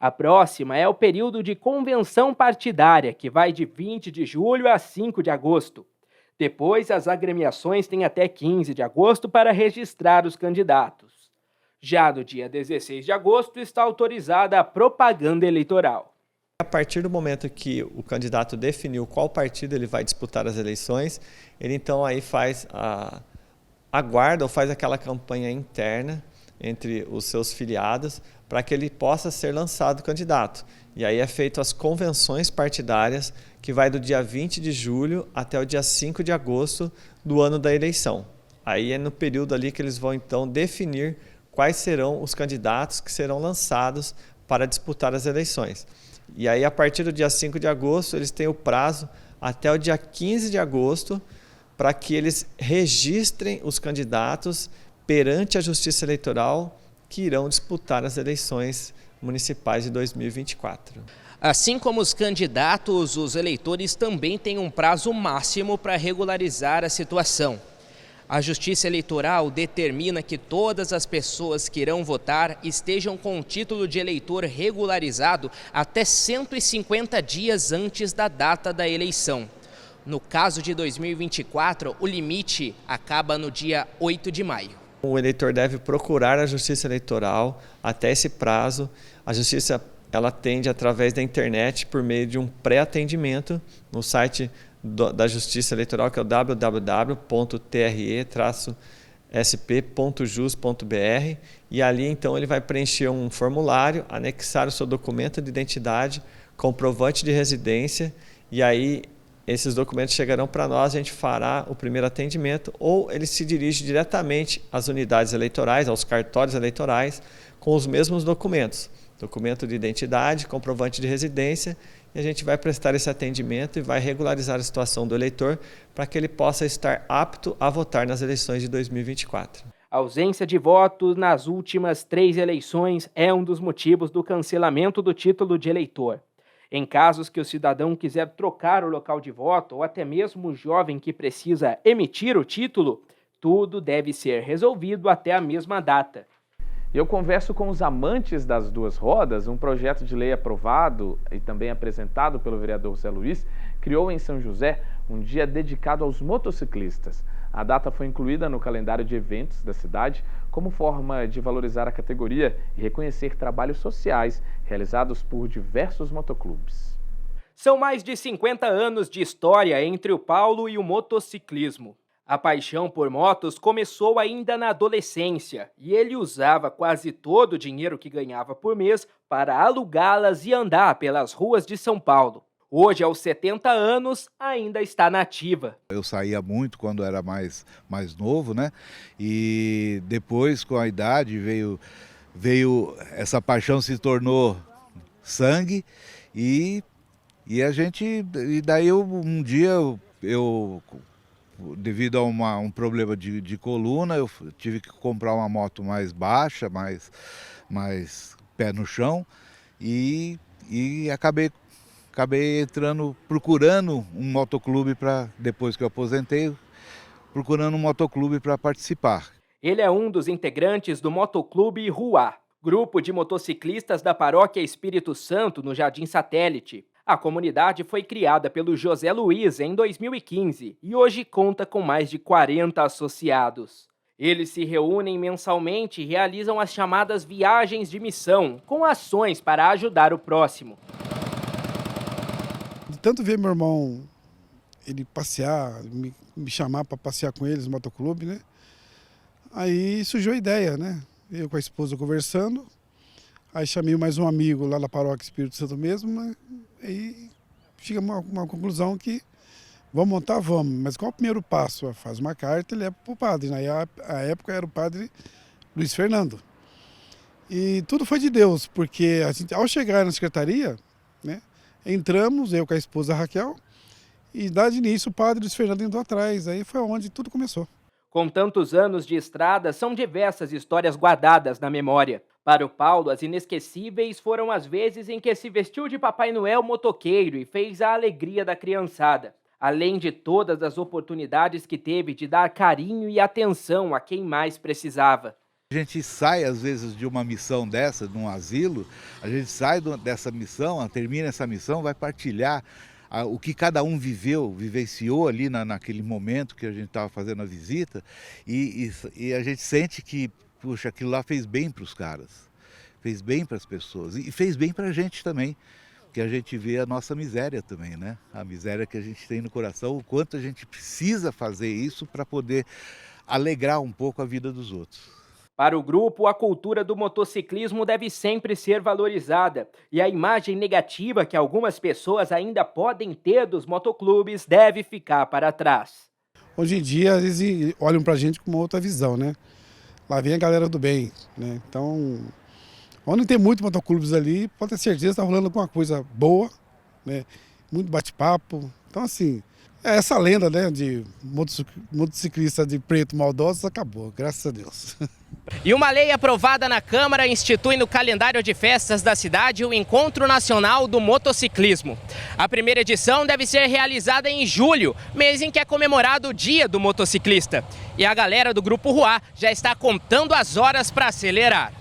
A próxima é o período de convenção partidária, que vai de 20 de julho a 5 de agosto. Depois, as agremiações têm até 15 de agosto para registrar os candidatos. Já no dia 16 de agosto está autorizada a propaganda eleitoral. A partir do momento que o candidato definiu qual partido ele vai disputar as eleições, ele então aí faz a aguarda ou faz aquela campanha interna entre os seus filiados para que ele possa ser lançado candidato. E aí é feito as convenções partidárias, que vai do dia 20 de julho até o dia 5 de agosto do ano da eleição. Aí é no período ali que eles vão então definir quais serão os candidatos que serão lançados para disputar as eleições. E aí a partir do dia 5 de agosto eles têm o prazo até o dia 15 de agosto para que eles registrem os candidatos perante a Justiça Eleitoral que irão disputar as eleições municipais de 2024. Assim como os candidatos, os eleitores também têm um prazo máximo para regularizar a situação. A Justiça Eleitoral determina que todas as pessoas que irão votar estejam com o título de eleitor regularizado até 150 dias antes da data da eleição. No caso de 2024, o limite acaba no dia 8 de maio. O eleitor deve procurar a Justiça Eleitoral até esse prazo. A Justiça ela atende através da internet por meio de um pré-atendimento no site da Justiça Eleitoral, que é o www.tre-sp.jus.br, e ali então ele vai preencher um formulário, anexar o seu documento de identidade, comprovante de residência, e aí esses documentos chegarão para nós, a gente fará o primeiro atendimento, ou ele se dirige diretamente às unidades eleitorais, aos cartórios eleitorais, com os mesmos documentos. Documento de identidade, comprovante de residência, e a gente vai prestar esse atendimento e vai regularizar a situação do eleitor para que ele possa estar apto a votar nas eleições de 2024. A ausência de votos nas últimas 3 eleições é um dos motivos do cancelamento do título de eleitor. Em casos que o cidadão quiser trocar o local de voto ou até mesmo o jovem que precisa emitir o título, tudo deve ser resolvido até a mesma data. Eu converso com os amantes das duas rodas. Um projeto de lei aprovado e também apresentado pelo vereador Zé Luiz criou em São José um dia dedicado aos motociclistas. A data foi incluída no calendário de eventos da cidade como forma de valorizar a categoria e reconhecer trabalhos sociais realizados por diversos motoclubes. São mais de 50 anos de história entre o Paulo e o motociclismo. A paixão por motos começou ainda na adolescência e ele usava quase todo o dinheiro que ganhava por mês para alugá-las e andar pelas ruas de São Paulo. Hoje, aos 70 anos, ainda está na ativa. Eu saía muito quando era mais novo, né? E depois, com a idade, veio essa paixão, se tornou sangue e daí um dia eu devido a um problema de coluna, eu tive que comprar uma moto mais baixa, mais pé no chão, e acabei procurando um motoclube depois que eu aposentei, procurando um motoclube para participar. Ele é um dos integrantes do Motoclube Ruá, grupo de motociclistas da Paróquia Espírito Santo, no Jardim Satélite. A comunidade foi criada pelo José Luiz em 2015 e hoje conta com mais de 40 associados. Eles se reúnem mensalmente e realizam as chamadas viagens de missão, com ações para ajudar o próximo. De tanto ver meu irmão, ele passear, me chamar para passear com eles no motoclube, né? Aí surgiu a ideia, né? Eu com a esposa conversando, aí chamei mais um amigo lá na Paróquia Espírito Santo mesmo, né? Aí chegamos a uma conclusão que vamos montar, vamos. Mas qual é o primeiro passo? Faz uma carta e leva para o padre. Na época era o padre Luiz Fernando. E tudo foi de Deus, porque a gente, ao chegar na secretaria, né, entramos, eu com a esposa Raquel, e dá de início o padre Luiz Fernando indo atrás. Aí foi onde tudo começou. Com tantos anos de estrada, são diversas histórias guardadas na memória. Para o Paulo, as inesquecíveis foram as vezes em que se vestiu de Papai Noel motoqueiro e fez a alegria da criançada, além de todas as oportunidades que teve de dar carinho e atenção a quem mais precisava. A gente sai, às vezes, de uma missão dessa, de um asilo, a gente sai dessa missão, termina essa missão, vai partilhar o que cada um vivenciou ali naquele momento que a gente estava fazendo a visita, e a gente sente que, puxa, aquilo lá fez bem para os caras, fez bem para as pessoas e fez bem para a gente também, que a gente vê a nossa miséria também, né? A miséria que a gente tem no coração, o quanto a gente precisa fazer isso para poder alegrar um pouco a vida dos outros. Para o grupo, a cultura do motociclismo deve sempre ser valorizada e a imagem negativa que algumas pessoas ainda podem ter dos motoclubes deve ficar para trás. Hoje em dia, eles olham para a gente com uma outra visão, né? Lá vem a galera do bem, né? Então, onde tem muitos motoclubes ali, pode ter certeza que está rolando alguma coisa boa, né? Muito bate-papo. Então, assim, essa lenda, né, de motociclista de preto maldosos acabou, graças a Deus. E uma lei aprovada na Câmara institui no calendário de festas da cidade o Encontro Nacional do Motociclismo. A primeira edição deve ser realizada em julho, mês em que é comemorado o Dia do Motociclista. E a galera do Grupo Ruá já está contando as horas para acelerar.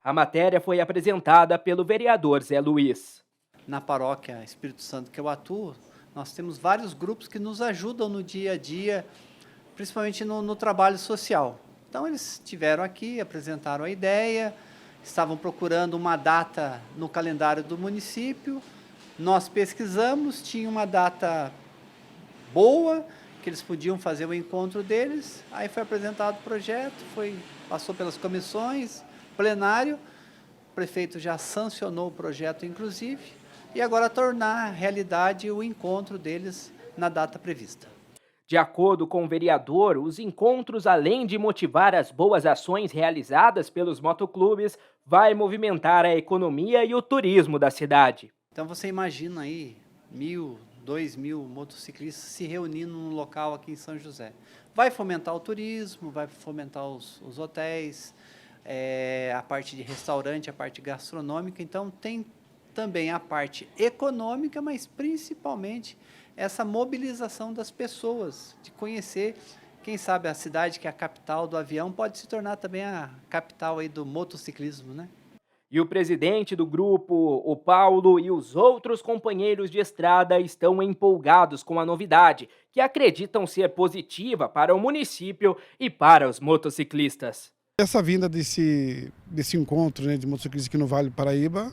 A matéria foi apresentada pelo vereador Zé Luiz. Na paróquia Espírito Santo que eu atuo, nós temos vários grupos que nos ajudam no dia a dia, principalmente no trabalho social. Então eles estiveram aqui, apresentaram a ideia, estavam procurando uma data no calendário do município, nós pesquisamos, tinha uma data boa, que eles podiam fazer o encontro deles, aí foi apresentado o projeto, passou pelas comissões, plenário, o prefeito já sancionou o projeto inclusive, e agora tornar realidade o encontro deles na data prevista. De acordo com o vereador, os encontros, além de motivar as boas ações realizadas pelos motoclubes, vai movimentar a economia e o turismo da cidade. Então você imagina aí 1.000, 2.000 motociclistas se reunindo num local aqui em São José. Vai fomentar o turismo, vai fomentar os hotéis, a parte de restaurante, a parte gastronômica, então tem também a parte econômica, mas principalmente essa mobilização das pessoas, de conhecer, quem sabe a cidade que é a capital do avião pode se tornar também a capital aí do motociclismo, né? E o presidente do grupo, o Paulo, e os outros companheiros de estrada estão empolgados com a novidade, que acreditam ser positiva para o município e para os motociclistas. Essa vinda desse encontro, né, de motociclistas aqui no Vale do Paraíba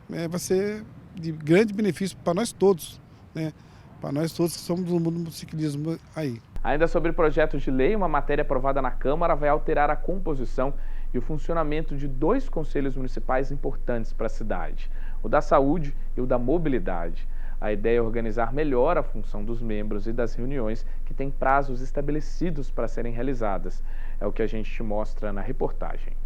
vai ser de grande benefício para nós todos, né? Para nós todos que somos do mundo do motociclismo aí. Ainda sobre projetos de lei, uma matéria aprovada na Câmara vai alterar a composição e o funcionamento de 2 conselhos municipais importantes para a cidade, o da Saúde e o da Mobilidade. A ideia é organizar melhor a função dos membros e das reuniões que têm prazos estabelecidos para serem realizadas. É o que a gente te mostra na reportagem.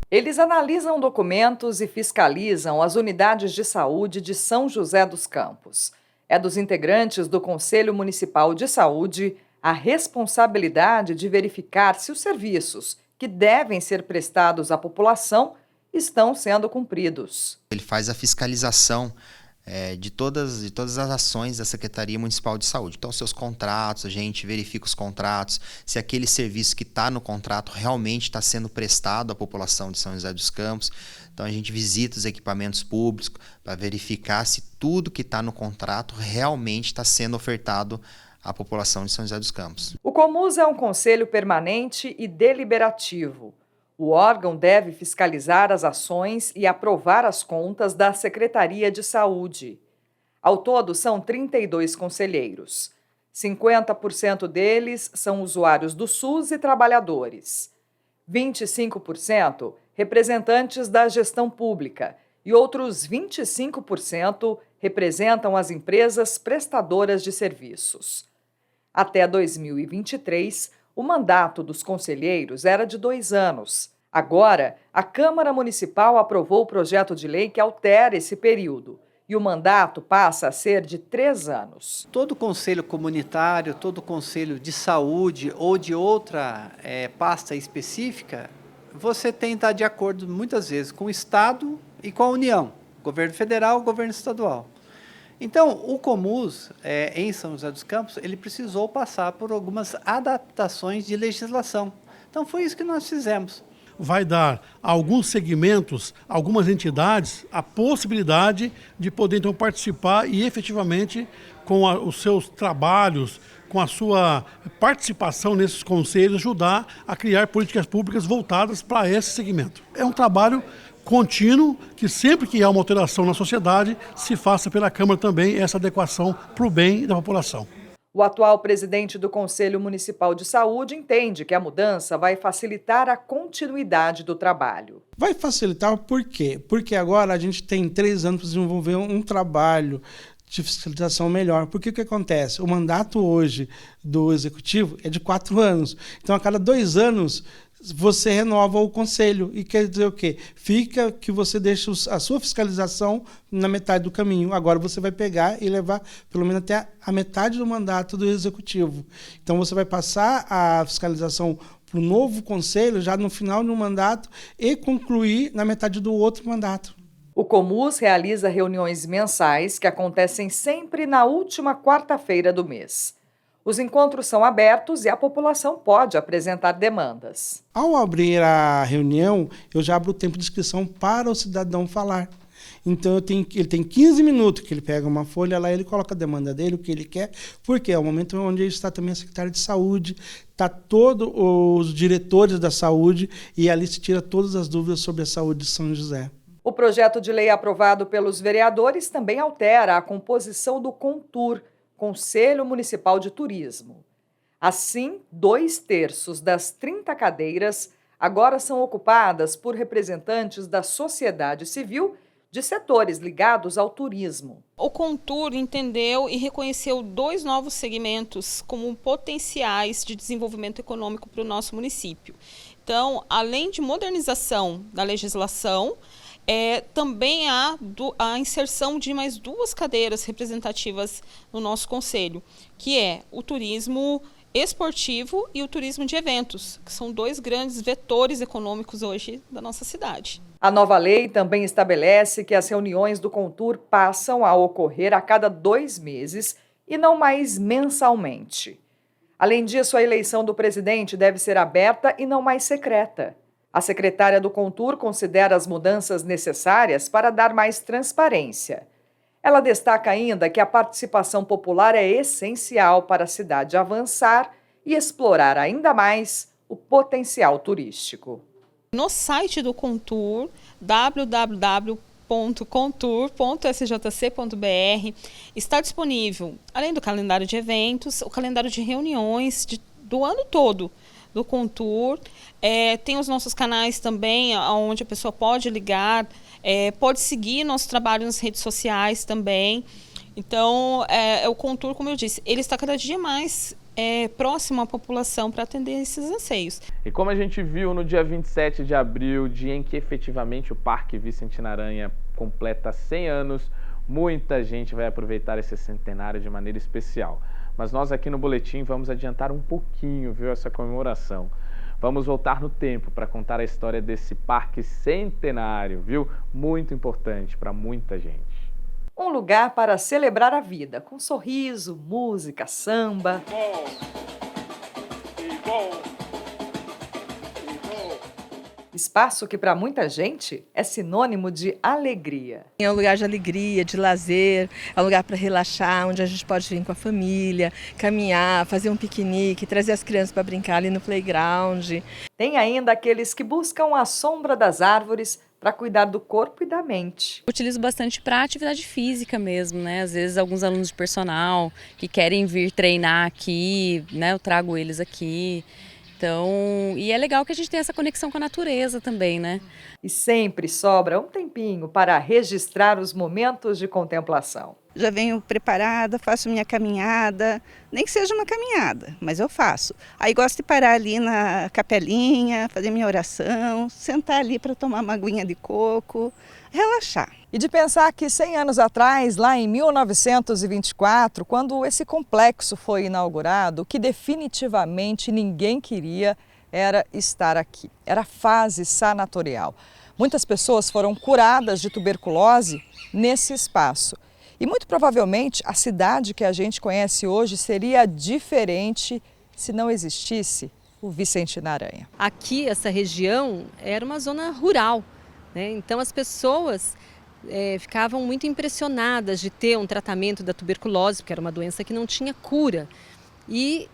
Eles analisam documentos e fiscalizam as unidades de saúde de São José dos Campos. É dos integrantes do Conselho Municipal de Saúde a responsabilidade de verificar se os serviços que devem ser prestados à população estão sendo cumpridos. Ele faz a fiscalização de todas as ações da Secretaria Municipal de Saúde. Então, seus contratos, a gente verifica os contratos, se aquele serviço que está no contrato realmente está sendo prestado à população de São José dos Campos. Então, a gente visita os equipamentos públicos para verificar se tudo que está no contrato realmente está sendo ofertado à população de São José dos Campos. O Comus é um conselho permanente e deliberativo. O órgão deve fiscalizar as ações e aprovar as contas da Secretaria de Saúde. Ao todo, são 32 conselheiros. 50% deles são usuários do SUS e trabalhadores. 25% representantes da gestão pública e outros 25% representam as empresas prestadoras de serviços. Até 2023, o mandato dos conselheiros era de 2 anos. Agora, a Câmara Municipal aprovou o projeto de lei que altera esse período e o mandato passa a ser de 3 anos. Todo conselho comunitário, todo conselho de saúde ou de outra pasta específica, você tem que estar de acordo muitas vezes com o Estado e com a União, governo federal, governo estadual. Então, o Comus, em São José dos Campos, ele precisou passar por algumas adaptações de legislação. Então, foi isso que nós fizemos. Vai dar a alguns segmentos, algumas entidades, a possibilidade de poder, então, participar e, efetivamente, com os seus trabalhos, com a sua participação nesses conselhos, ajudar a criar políticas públicas voltadas para esse segmento. É um trabalho contínuo, que sempre que há uma alteração na sociedade, se faça pela Câmara também essa adequação para o bem da população. O atual presidente do Conselho Municipal de Saúde entende que a mudança vai facilitar a continuidade do trabalho. Vai facilitar por quê? Porque agora a gente tem 3 anos para desenvolver um trabalho de fiscalização melhor. Porque o que acontece? O mandato hoje do Executivo é de 4 anos. Então, a cada 2 anos, você renova o conselho. E quer dizer o quê? Fica que você deixa a sua fiscalização na metade do caminho. Agora você vai pegar e levar pelo menos até a metade do mandato do Executivo. Então você vai passar a fiscalização para o novo conselho já no final do mandato e concluir na metade do outro mandato. O Comus realiza reuniões mensais que acontecem sempre na última quarta-feira do mês. Os encontros são abertos e a população pode apresentar demandas. Ao abrir a reunião, eu já abro o tempo de inscrição para o cidadão falar. Então, ele tem 15 minutos que ele pega uma folha lá, ele coloca a demanda dele, o que ele quer, porque é o momento onde está também a secretária de saúde, está todos os diretores da saúde e ali se tira todas as dúvidas sobre a saúde de São José. O projeto de lei aprovado pelos vereadores também altera a composição do CONTUR, Conselho Municipal de Turismo. Assim, 2/3 das 30 cadeiras agora são ocupadas por representantes da sociedade civil de setores ligados ao turismo. O CONTUR entendeu e reconheceu 2 novos segmentos como potenciais de desenvolvimento econômico para o nosso município. Então, além de modernização da legislação, também há a inserção de mais 2 cadeiras representativas no nosso conselho, que é o turismo esportivo e o turismo de eventos, que são 2 grandes vetores econômicos hoje da nossa cidade. A nova lei também estabelece que as reuniões do CONTUR passam a ocorrer a cada 2 meses e não mais mensalmente. Além disso, a eleição do presidente deve ser aberta e não mais secreta. A secretária do CONTUR considera as mudanças necessárias para dar mais transparência. Ela destaca ainda que a participação popular é essencial para a cidade avançar e explorar ainda mais o potencial turístico. No site do CONTUR, www.contur.sjc.br, está disponível, além do calendário de eventos, o calendário de reuniões do ano todo do CONTUR. Tem os nossos canais também, onde a pessoa pode ligar, pode seguir nosso trabalho nas redes sociais também. Então, o CONTUR, como eu disse, ele está cada dia mais próximo à população para atender esses anseios. E como a gente viu no dia 27 de abril, dia em que efetivamente o Parque Vicentino Aranha completa 100 anos, muita gente vai aproveitar esse centenário de maneira especial. Mas nós aqui no Boletim vamos adiantar um pouquinho, viu, essa comemoração. Vamos voltar no tempo para contar a história desse parque centenário, viu? Muito importante para muita gente. Um lugar para celebrar a vida, com sorriso, música, samba. Espaço que para muita gente é sinônimo de alegria. É um lugar de alegria, de lazer, é um lugar para relaxar, onde a gente pode vir com a família, caminhar, fazer um piquenique, trazer as crianças para brincar ali no playground. Tem ainda aqueles que buscam a sombra das árvores para cuidar do corpo e da mente. Utilizo bastante para atividade física mesmo, né? Às vezes alguns alunos de personal que querem vir treinar aqui, né? Eu trago eles aqui. Então, e é legal que a gente tenha essa conexão com a natureza também, né? E sempre sobra um tempinho para registrar os momentos de contemplação. Já venho preparada, faço minha caminhada, nem que seja uma caminhada, mas eu faço. Aí gosto de parar ali na capelinha, fazer minha oração, sentar ali para tomar uma aguinha de coco, relaxar. E de pensar que 100 anos atrás, lá em 1924, quando esse complexo foi inaugurado, o que definitivamente ninguém queria era estar aqui. Era fase sanatorial. Muitas pessoas foram curadas de tuberculose nesse espaço. E muito provavelmente a cidade que a gente conhece hoje seria diferente se não existisse o Vicentino Aranha. Aqui, essa região era uma zona rural, né? Então as pessoas ficavam muito impressionadas de ter um tratamento da tuberculose, porque era uma doença que não tinha cura. E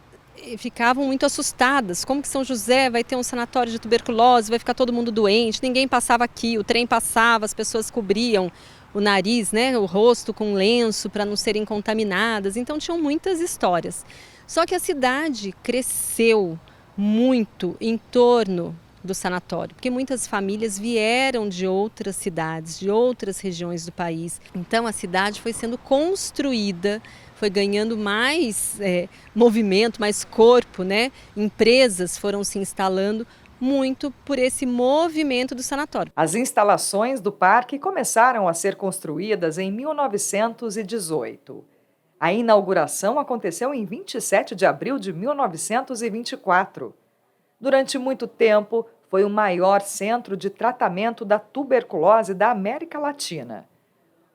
ficavam muito assustadas. Como que São José vai ter um sanatório de tuberculose, vai ficar todo mundo doente, ninguém passava aqui, o trem passava, as pessoas cobriam o nariz, né, o rosto com lenço para não serem contaminadas. Então tinham muitas histórias. Só que a cidade cresceu muito em torno do sanatório, porque muitas famílias vieram de outras cidades, de outras regiões do país. Então a cidade foi sendo construída, foi ganhando mais movimento, mais corpo, né? Empresas foram se instalando muito por esse movimento do sanatório. As instalações do parque começaram a ser construídas em 1918. A inauguração aconteceu em 27 de abril de 1924. Durante muito tempo, foi o maior centro de tratamento da tuberculose da América Latina.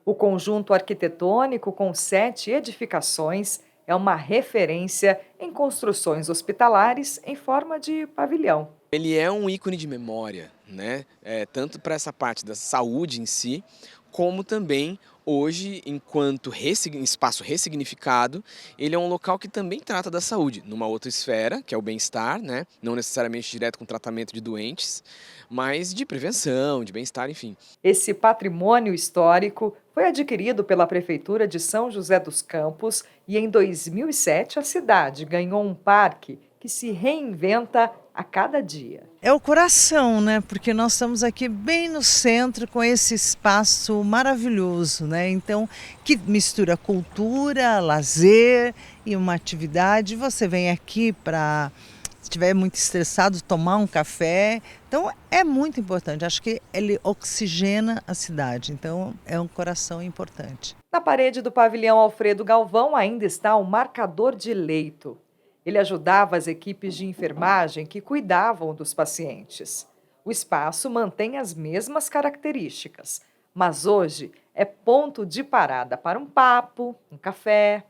O conjunto arquitetônico com 7 edificações é uma referência em construções hospitalares em forma de pavilhão. Ele é um ícone de memória, né? Tanto para essa parte da saúde em si, como também hoje, enquanto espaço ressignificado, ele é um local que também trata da saúde, numa outra esfera, que é o bem-estar, né? Não necessariamente direto com tratamento de doentes, mas de prevenção, de bem-estar, enfim. Esse patrimônio histórico foi adquirido pela Prefeitura de São José dos Campos e em 2007 a cidade ganhou um parque que se reinventa a cada dia. É o coração, né? Porque nós estamos aqui bem no centro com esse espaço maravilhoso, né? Então, que mistura cultura, lazer e uma atividade. Você vem aqui para, se estiver muito estressado, tomar um café. Então, é muito importante. Acho que ele oxigena a cidade. Então, é um coração importante. Na parede do pavilhão Alfredo Galvão ainda está um marcador de leito. Ele ajudava as equipes de enfermagem que cuidavam dos pacientes. O espaço mantém as mesmas características, mas hoje é ponto de parada para um papo, um café.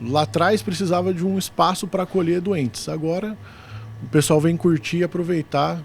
Lá atrás precisava de um espaço para acolher doentes. Agora o pessoal vem curtir e aproveitar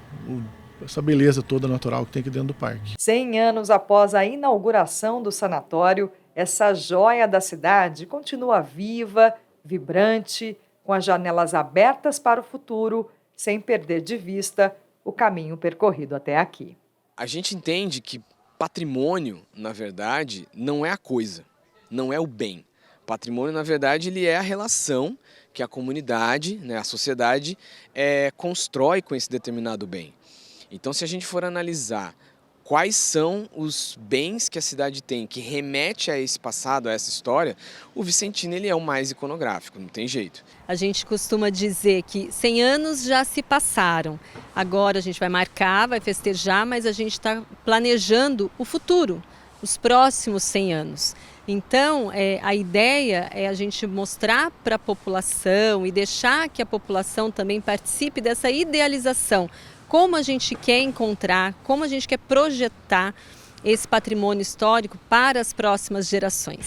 essa beleza toda natural que tem aqui dentro do parque. 100 anos após a inauguração do sanatório, essa joia da cidade continua viva, vibrante, com as janelas abertas para o futuro, sem perder de vista o caminho percorrido até aqui. A gente entende que patrimônio, na verdade, não é a coisa, não é o bem. Patrimônio, na verdade, ele é a relação que a comunidade, né, a sociedade, constrói com esse determinado bem. Então, se a gente for analisar quais são os bens que a cidade tem que remete a esse passado, a essa história, o Vicentino ele é o mais iconográfico, não tem jeito. A gente costuma dizer que 100 anos já se passaram. Agora a gente vai marcar, vai festejar, mas a gente está planejando o futuro, os próximos 100 anos. Então, a ideia é a gente mostrar para a população e deixar que a população também participe dessa idealização. Como a gente quer encontrar, como a gente quer projetar esse patrimônio histórico para as próximas gerações.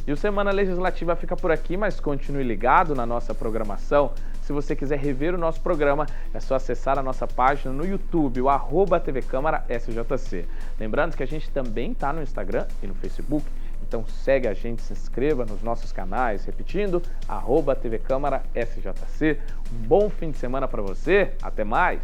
E o Semana Legislativa fica por aqui, mas continue ligado na nossa programação. Se você quiser rever o nosso programa, é só acessar a nossa página no YouTube, o @TV Câmara SJC. Lembrando que a gente também está no Instagram e no Facebook, então segue a gente, se inscreva nos nossos canais, repetindo, @TV Câmara SJC. Um bom fim de semana para você, até mais!